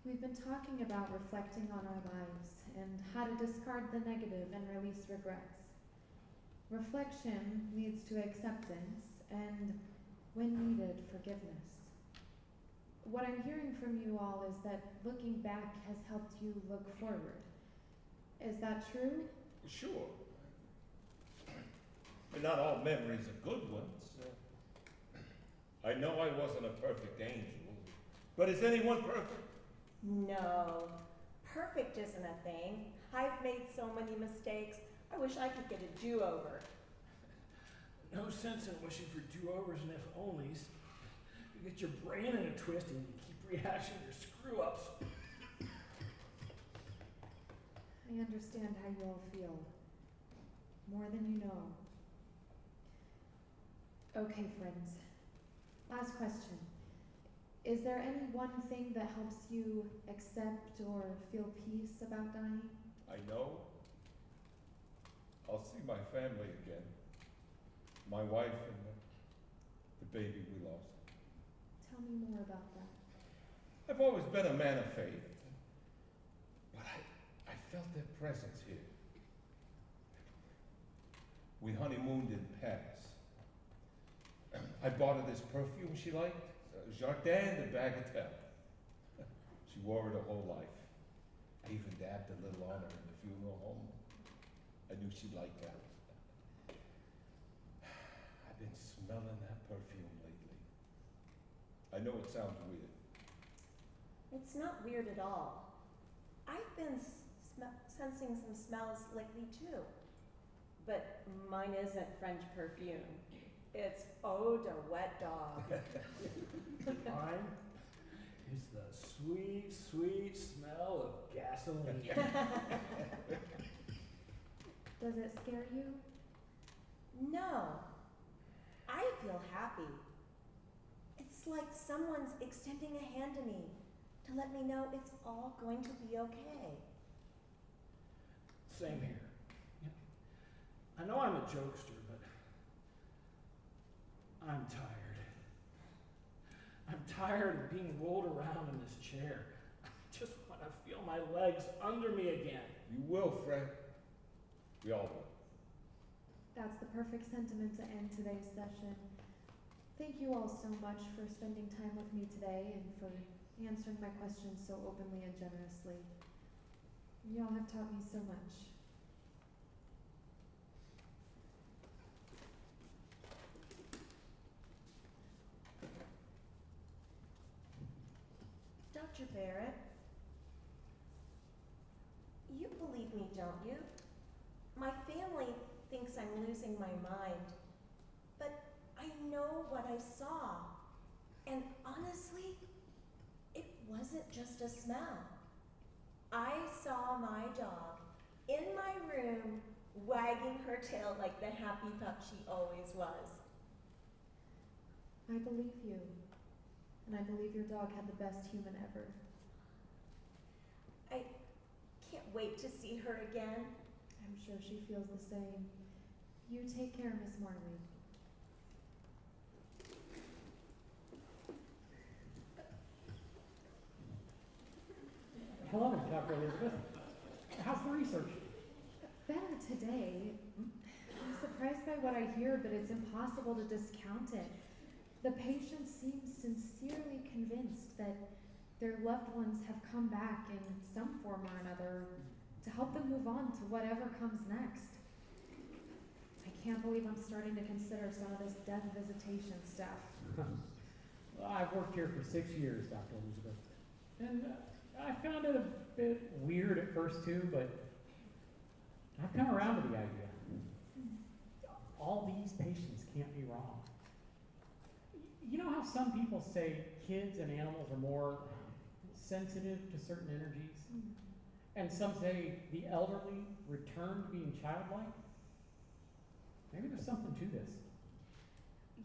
We've been talking about reflecting on our lives and how to discard the negative and release regrets. Reflection leads to acceptance and, when needed, forgiveness. What I'm hearing from you all is that looking back has helped you look forward. Is that true? Sure. And not all memories are good ones. I know I wasn't a perfect angel, but is anyone perfect? No, perfect isn't a thing. I've made so many mistakes. I wish I could get a do-over. No sense in wishing for do-overs and if-onlys. You get your brain in a twist and you keep rehashing your screw-ups. I understand how you all feel. More than you know. Okay, friends. Last question. Is there any one thing that helps you accept or feel peace about dying? I know. I'll see my family again. My wife and the baby we lost. Tell me more about that. I've always been a man of faith, but I felt their presence here. We honeymooned in Paris. I bought her this perfume she liked, Jardin de Bagatelle. She wore it her whole life. I even dabbed a little on her in the funeral home. I knew she'd like that. I've been smelling that perfume lately. I know it sounds weird. It's not weird at all. I've been sensing some smells lately too. But mine isn't French perfume. It's eau de wet dog. Mine is the sweet, sweet smell of gasoline. Does it scare you? No. I feel happy. It's like someone's extending a hand to me to let me know it's all going to be okay. Same here. I know I'm a jokester, but I'm tired. I'm tired of being rolled around in this chair. I just want to feel my legs under me again. You will, Fred. We all will. That's the perfect sentiment to end today's session. Thank you all so much for spending time with me today and for answering my questions so openly and generously. You all have taught me so much. Dr. Barrett, you believe me, don't you? My family thinks I'm losing my mind, but I know what I saw. And honestly, it wasn't just a smell. I saw my dog in my room wagging her tail like the happy pup she always was. I believe you. And I believe your dog had the best human ever. I can't wait to see her again. I'm sure she feels the same. You take care, Miss Marley. Hello, Dr. Elizabeth. How's the research? Better today. I'm surprised by what I hear, but it's impossible to discount it. The patients seem sincerely convinced that their loved ones have come back in some form or another to help them move on to whatever comes next. I can't believe I'm starting to consider some of this death visitation stuff. Well, I've worked here for 6 years, Dr. Elizabeth. And I found it a bit weird at first too, but I've come around to the idea. All these patients can't be wrong. You know how some people say kids and animals are more sensitive to certain energies? And some say the elderly return to being childlike? Maybe there's something to this.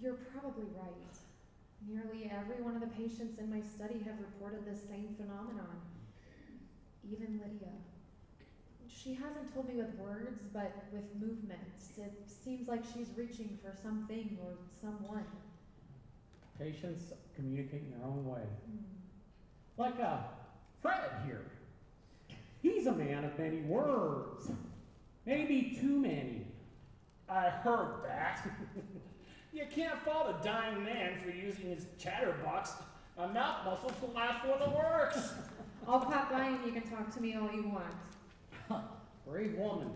You're probably right. Nearly every one of the patients in my study have reported this same phenomenon. Even Lydia. She hasn't told me with words, but with movements. It seems like she's reaching for something or someone. Patients communicate in their own way. Like a Fred here. He's a man of many words. Maybe too many. I heard that. You can't fault a dying man for using his chatterbox. A mouth muscle's the last one that works. I'll pop by and you can talk to me all you want. Brave woman.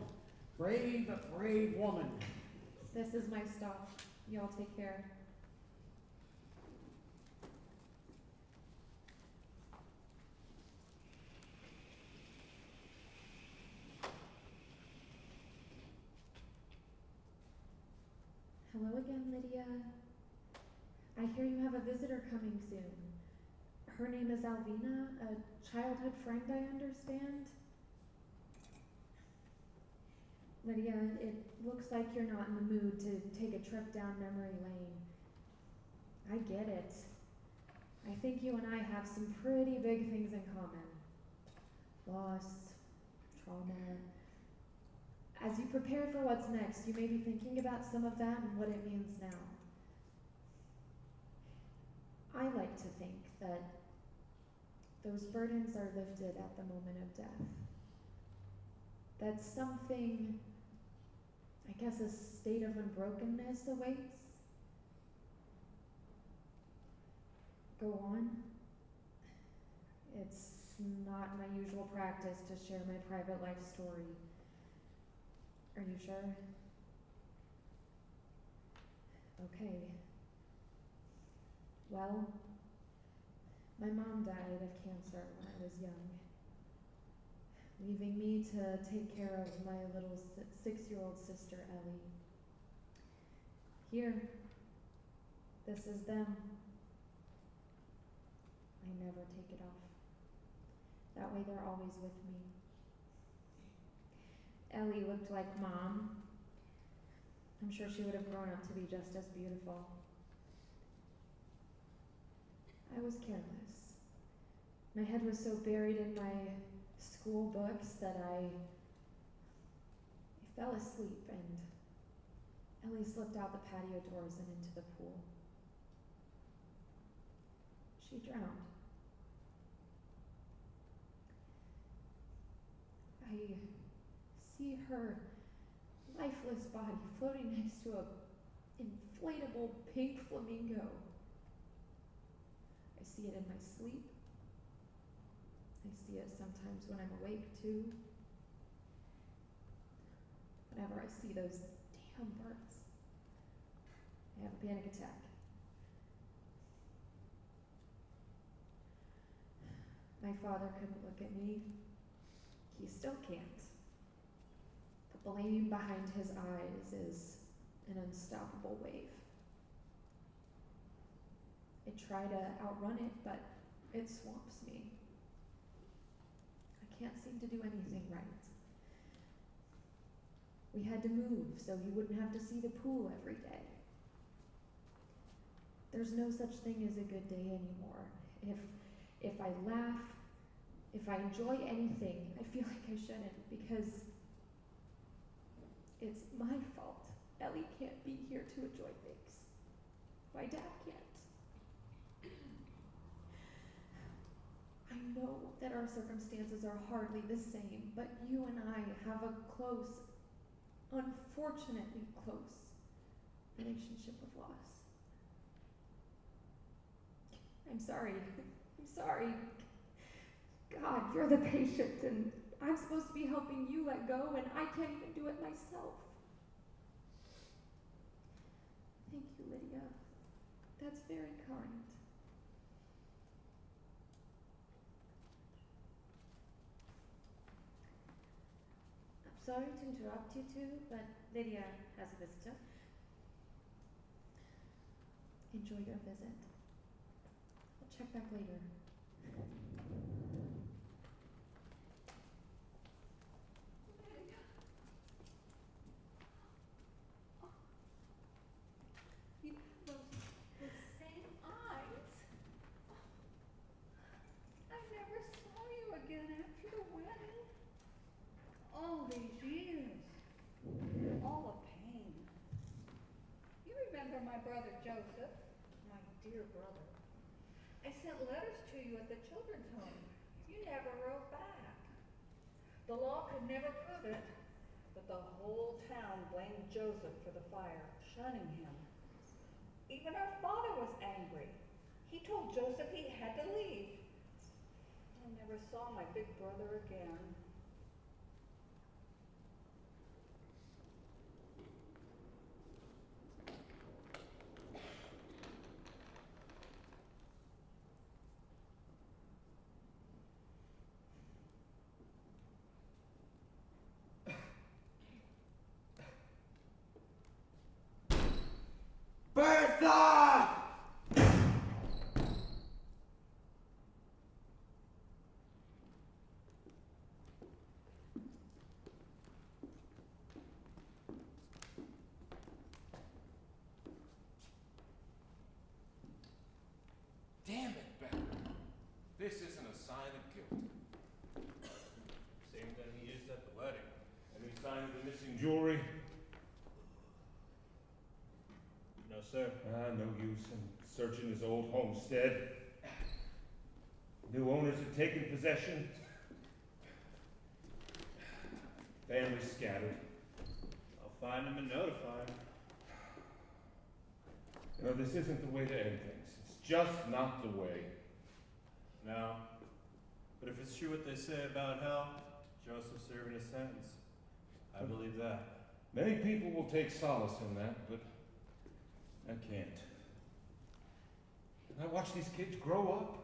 Brave, brave woman. This is my stuff. Y'all take care. Hello again, Lydia. I hear you have a visitor coming soon. Her name is Alvina, a childhood friend, I understand. Lydia, it looks like you're not in the mood to take a trip down memory lane. I get it. I think you and I have some pretty big things in common. Loss, trauma. As you prepare for what's next, you may be thinking about some of that and what it means now. I like to think that those burdens are lifted at the moment of death. That something, I guess a state of unbrokenness awaits. Go on. It's not my usual practice to share my private life story. Are you sure? Okay. Well, my mom died of cancer when I was young, leaving me to take care of my little 6-year-old sister, Ellie. Here, this is them. I never take it off. That way they're always with me. Ellie looked like Mom. I'm sure she would have grown up to be just as beautiful. I was careless. My head was so buried in my school books that I fell asleep, and Ellie slipped out the patio doors and into the pool. She drowned. I see her lifeless body floating next to an inflatable pink flamingo. I see it in my sleep. I see it sometimes when I'm awake too. Whenever I see those damn birds, I have a panic attack. My father couldn't look at me. He still can't. The blame behind his eyes is an unstoppable wave. I try to outrun it, but it swamps me. I can't seem to do anything right. We had to move so he wouldn't have to see the pool every day. There's no such thing as a good day anymore. If I laugh, if I enjoy anything, I feel like I shouldn't, because it's my fault. Ellie can't be here to enjoy things. My dad can't. I know that our circumstances are hardly the same, but you and I have a close, unfortunately close, relationship with loss. I'm sorry. I'm sorry. God, you're the patient, and I'm supposed to be helping you let go, and I can't even do it myself. Thank you, Lydia. That's very kind. I'm sorry to interrupt you two, but Lydia has a visitor. Enjoy your visit. I'll check back later. You have the same eyes. I never saw you again after the wedding. All these years. All the pain. You remember my brother Joseph, my dear brother. I sent letters to you at the children's home. You He never wrote back. The law could never prove it, but the whole town blamed Joseph for the fire, shunning him. Even our father was angry. He told Joseph he had to leave. I never saw my big brother again. Bertha! Damn it, Becker. This isn't a sign of guilt. Same thing he used at the wedding. Any sign of the missing jewelry? No, sir. No use in searching his old homestead. New owners have taken possession. Family scattered. I'll find him and notify him. You know, this isn't the way to end things. It's just not the way. No. But if it's true what they say about hell, Joseph's serving his sentence. I believe that. Many people will take solace in that, but I can't. I watch these kids grow up.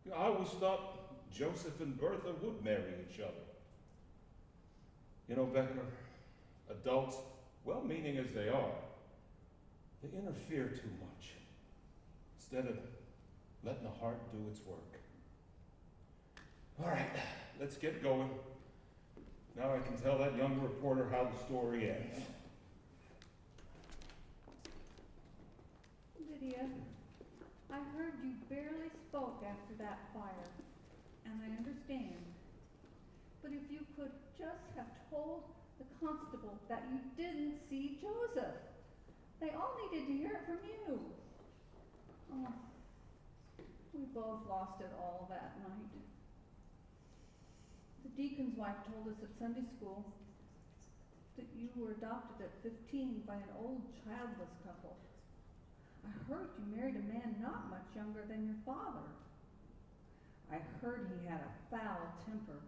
You know, I always thought Joseph and Bertha would marry each other. You know, Becker, adults, well-meaning as they are, they interfere too much instead of letting the heart do its work. All right, let's get going. Now I can tell that young reporter how the story ends. Lydia, I heard you barely spoke after that fire, and I understand. But if you could just have told the constable that you didn't see Joseph. They all needed to hear it from you. Oh, we both lost it all that night. The deacon's wife told us at Sunday school that you were adopted at 15 by an old childless couple. I heard you married a man not much younger than your father. I heard he had a foul temper.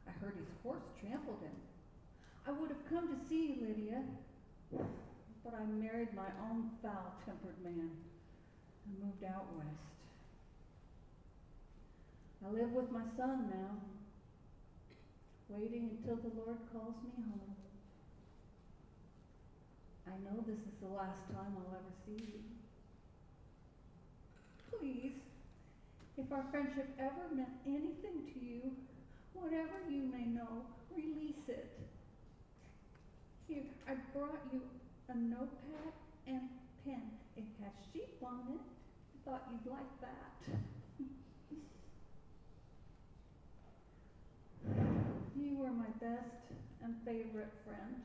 I heard his horse trampled him. I would have come to see you, Lydia, but I married my own foul-tempered man and moved out west. I live with my son now, waiting until the Lord calls me home. I know this is the last time I'll ever see you. Please, if our friendship ever meant anything to you, whatever you may know, release it. Here, I brought you a notepad and pen. It has sheep on it. I thought you'd like that. You were my best and favorite friend.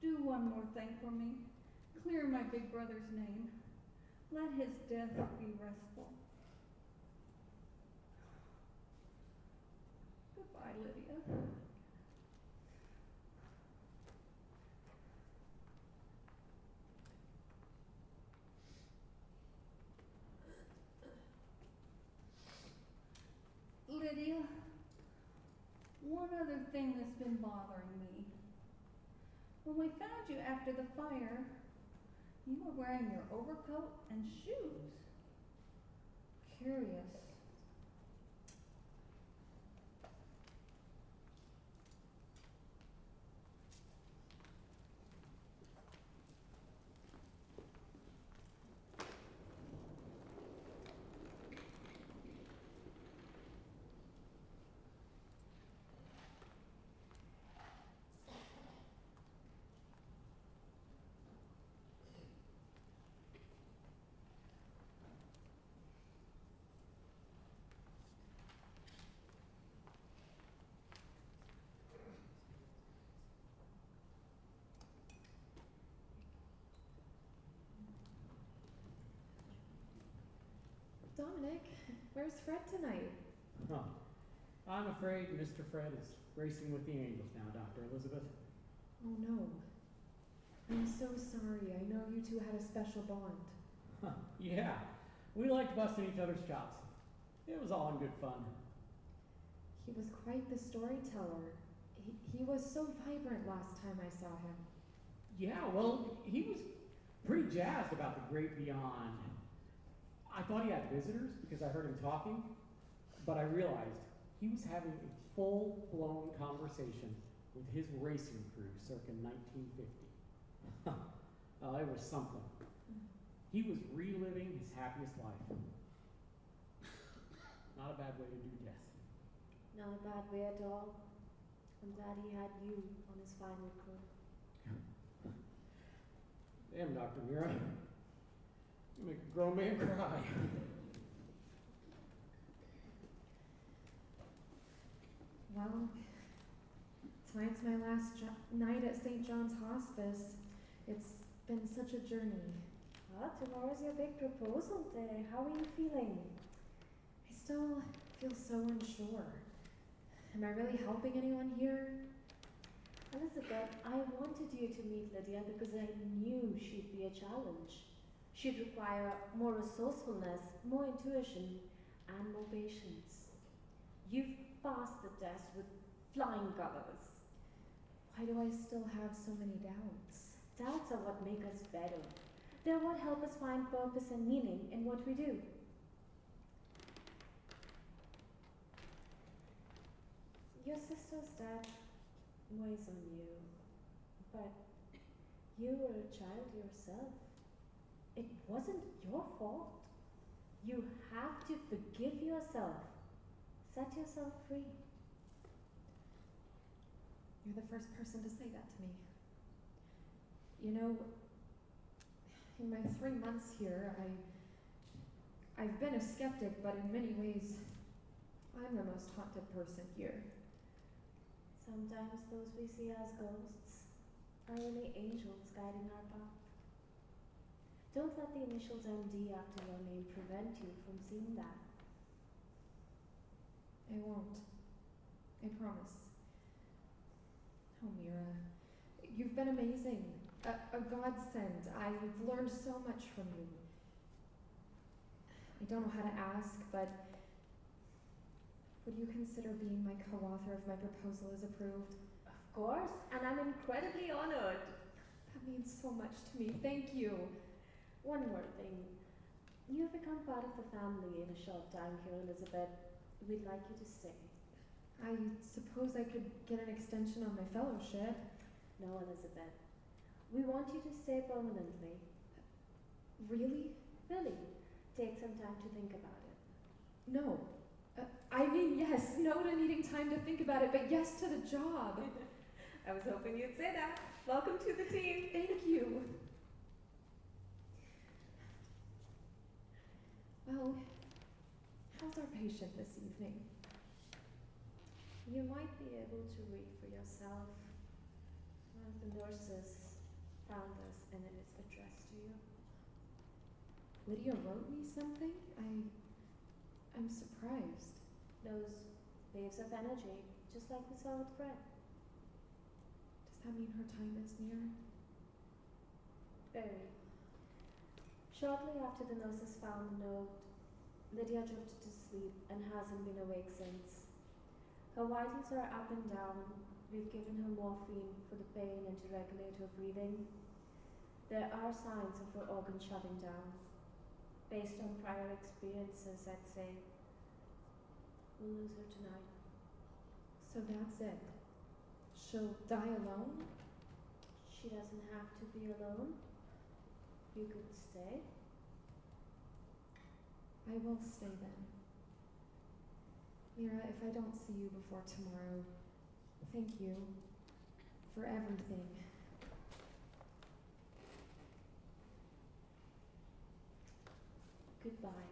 Do one more thing for me. Clear my big brother's name. Let his death be restful. Goodbye, Lydia. Lydia, one other thing that's been bothering me. When we found you after the fire, you were wearing your overcoat and shoes. Curious. Where's Fred tonight? Huh. I'm afraid Mr. Fred is racing with the angels now, Dr. Elizabeth. Oh no. I'm so sorry. I know you two had a special bond. Huh. Yeah, we liked busting each other's chops. It was all in good fun. He was quite the storyteller. He was so vibrant last time I saw him. Yeah, well, he was pretty jazzed about the great beyond. I thought he had visitors because I heard him talking, but I realized he was having a full-blown conversation with his racing crew circa 1950. It was something. He was reliving his happiest life. Not a bad way to do death. Not a bad way at all. I'm glad he had you on his final crew. Damn, Dr. Mira. You make a grown man cry. Well, tonight's my last night at St. John's Hospice. It's been such a journey. Well, tomorrow's your big proposal day. How are you feeling? I still feel so unsure. Am I really helping anyone here? Elizabeth, I wanted you to meet Lydia because I knew she'd be a challenge. She'd require more resourcefulness, more intuition, and more patience. You've passed the test with flying colors. Why do I still have so many doubts? Doubts are what make us better. They're what help us find purpose and meaning in what we do. Your sister's death weighs on you, but you were a child yourself. It wasn't your fault. You have to forgive yourself. Set yourself free. You're the first person to say that to me. You know, in my 3 months here, I've been a skeptic, but in many ways, I'm the most haunted person here. Sometimes those we see as ghosts are really angels guiding our path. Don't let the initials MD after your name prevent you from seeing that. I won't. I promise. Oh, Mira, you've been amazing. A godsend. I've learned so much from you. I don't know how to ask, but would you consider being my co-author if my proposal is approved? Of course, and I'm incredibly honored. That means so much to me. Thank you. One more thing. You've become part of the family in a short time here, Elizabeth. We'd like you to stay. I suppose I could get an extension on my fellowship. No, Elizabeth. We want you to stay permanently. Really? Really. Take some time to think about it. No. I mean, yes, no to needing time to think about it, but yes to the job. I was hoping you'd say that. Welcome to the team. Thank you. Well, how's our patient this evening? You might be able to read for yourself. One of the nurses found this and it is addressed to you. Lydia wrote me something? I'm surprised. Those waves of energy, just like we saw with Fred. Does that mean her time is near? Very. Shortly after the nurses found the note, Lydia drifted to sleep and hasn't been awake since. Her vitals are up and down. We've given her morphine for the pain and to regulate her breathing. There are signs of her organs shutting down. Based on prior experiences, I'd say we'll lose her tonight. So that's it. She'll die alone? She doesn't have to be alone. You could stay. I will stay then. Mira, if I don't see you before tomorrow, thank you for everything. Goodbye,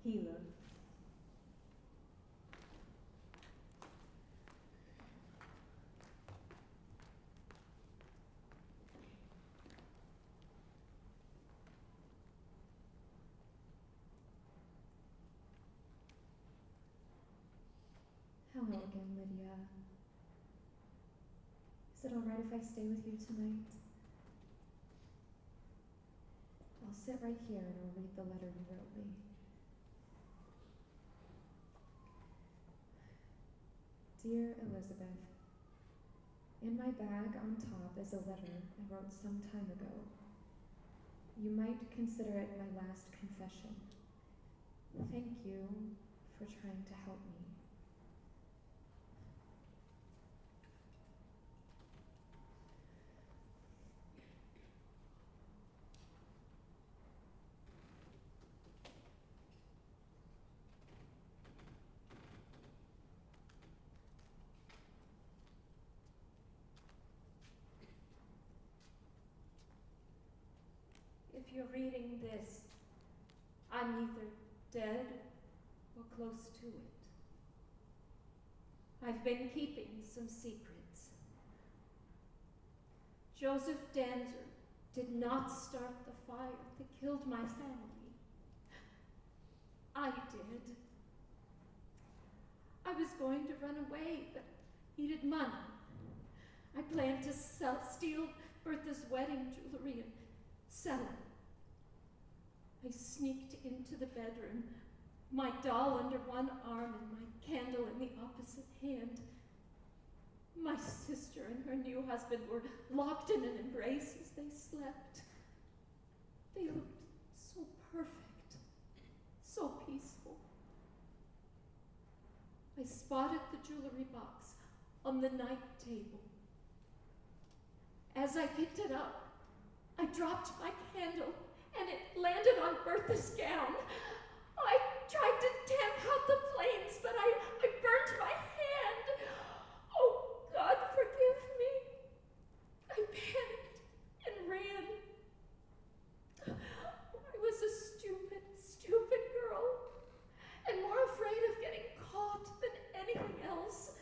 healer. Hello again, Lydia. Is it alright if I stay with you tonight? I'll sit right here and I'll read the letter you wrote me. Dear Elizabeth, in my bag on top is a letter I wrote some time ago. You might consider it my last confession. Thank you for trying to help me. If you're reading this, I'm either dead or close to it. I've been keeping some secrets. Joseph Danzer did not start the fire that killed my family. I did. I was going to run away, but needed money. I planned to steal Bertha's wedding jewelry and sell it. I sneaked into the bedroom, my doll under one arm and my candle in the opposite hand. My sister and her new husband were locked in an embrace as they slept. They looked so perfect, so peaceful. I spotted the jewelry box on the night table. As I picked it up, I dropped my candle and it landed on Bertha's gown. I tried to tamp out the flames, but I burned my hand. Oh, God, forgive me. I panicked and ran. I was a stupid, stupid girl, and more afraid of getting caught than anything else.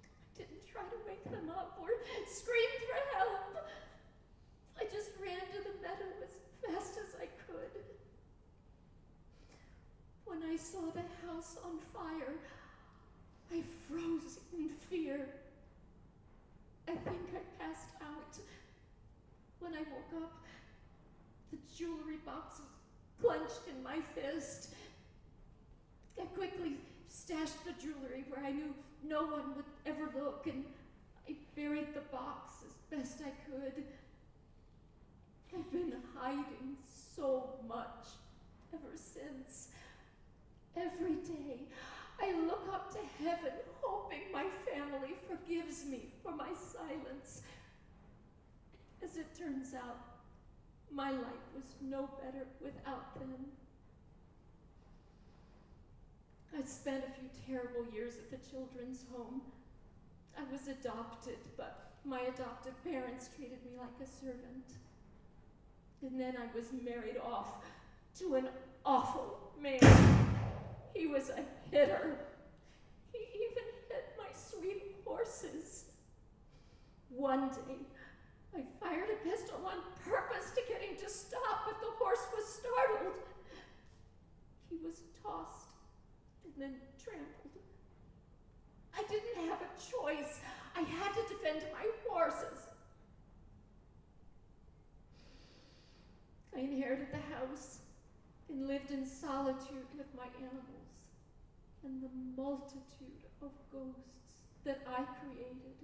I didn't try to wake them up or scream for help. I just ran to the meadow as fast as I could. When I saw the house on fire, I froze in fear. I think I passed out. When I woke up, the jewelry box was clenched in my fist. I quickly stashed the jewelry where I knew no one would ever look, and I buried the box as best I could. I've been hiding so much ever since. Every day, I look up to heaven, hoping my family forgives me for my silence. As it turns out, my life was no better without them. I spent a few terrible years at the children's home. I was adopted, but my adoptive parents treated me like a servant. And then I was married off to an awful man. He was a hitter. He even hit my sweet horses. One day, I fired a pistol on purpose to get him to stop, but the horse was startled. He was tossed and then trampled. I didn't have a choice. I had to defend my horses. I inherited the house and lived in solitude with my animals and the multitude of ghosts that I created.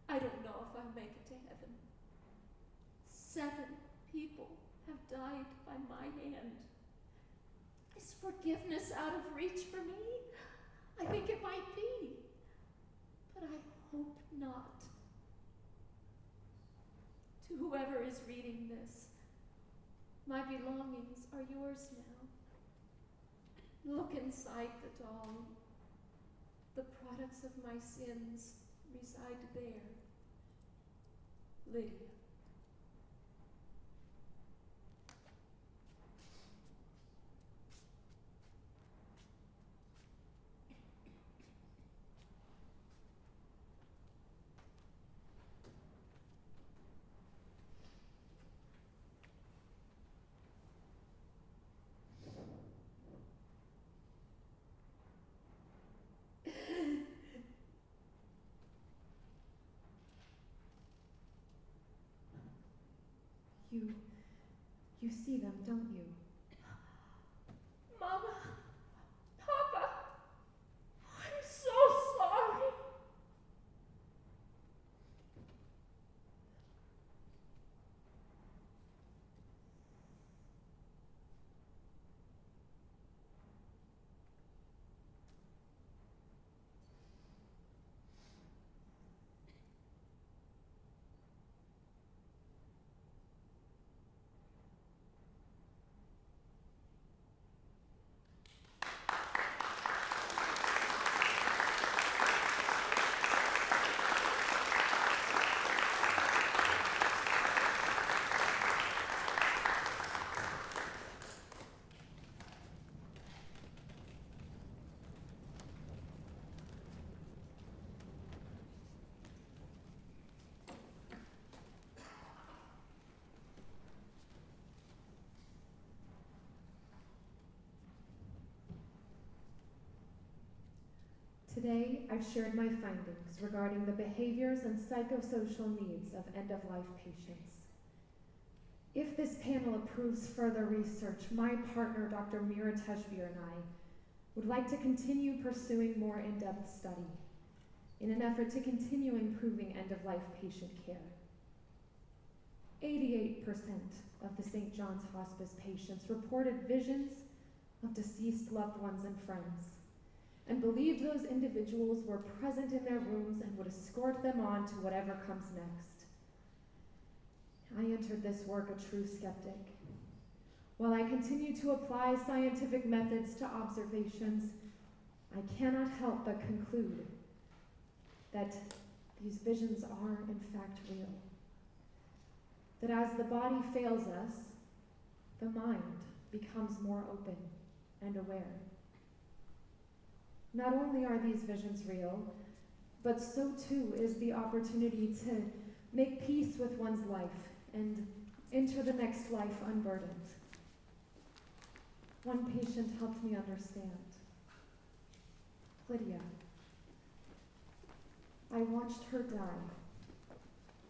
I don't know if I'll make it to heaven. 7 people have died by my hand. Is forgiveness out of reach for me? I think it might be, but I hope not. To whoever is reading this, my belongings are yours now. Look inside the doll. The products of my sins reside there. Lydia. You see them, don't you? Mama, Papa, I'm so sorry. Today, I've shared my findings regarding the behaviors and psychosocial needs of end-of-life patients. If this panel approves further research, my partner, Dr. Mira Tejbir, and I would like to continue pursuing more in-depth study in an effort to continue improving end-of-life patient care. 88% of the St. John's Hospice patients reported visions of deceased loved ones and friends, and believed those individuals were present in their rooms and would escort them on to whatever comes next. I entered this work a true skeptic. While I continue to apply scientific methods to observations, I cannot help but conclude that these visions are in fact real. That as the body fails us, the mind becomes more open and aware. Not only are these visions real, but so too is the opportunity to make peace with one's life and enter the next life unburdened. One patient helped me understand. Lydia. I watched her die.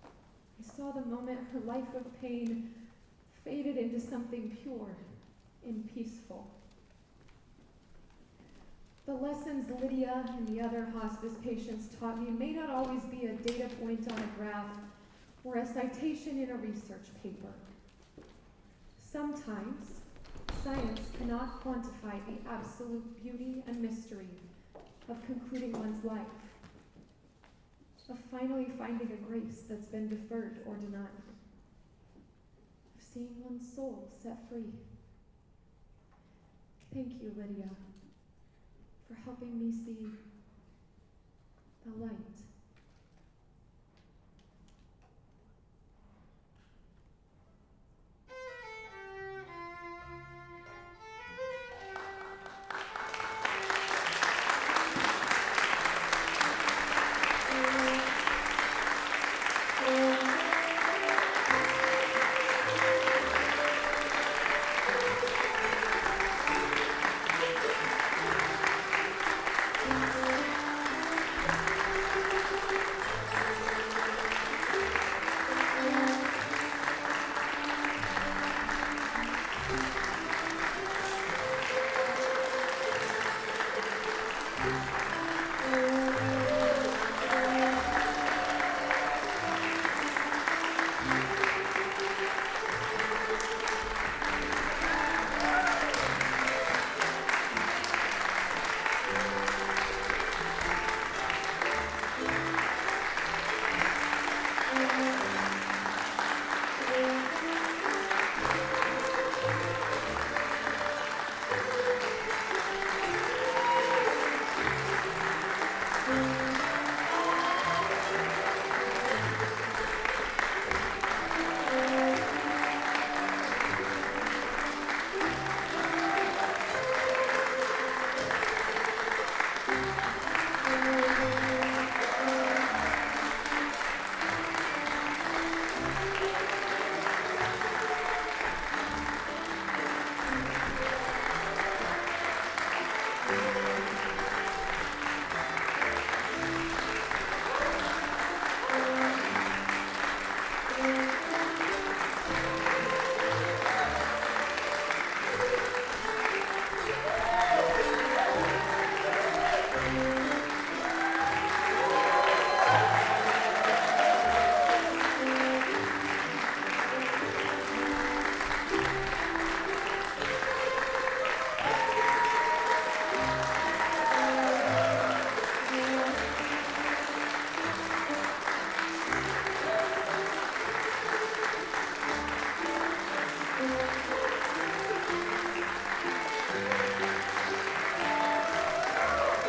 I saw the moment her life of pain faded into something pure and peaceful. The lessons Lydia and the other hospice patients taught me may not always be a data point on a graph or a citation in a research paper. Sometimes, science cannot quantify the absolute beauty and mystery of concluding one's life, of finally finding a grace that's been deferred or denied, of seeing one's soul set free. Thank you, Lydia, for helping me see the light.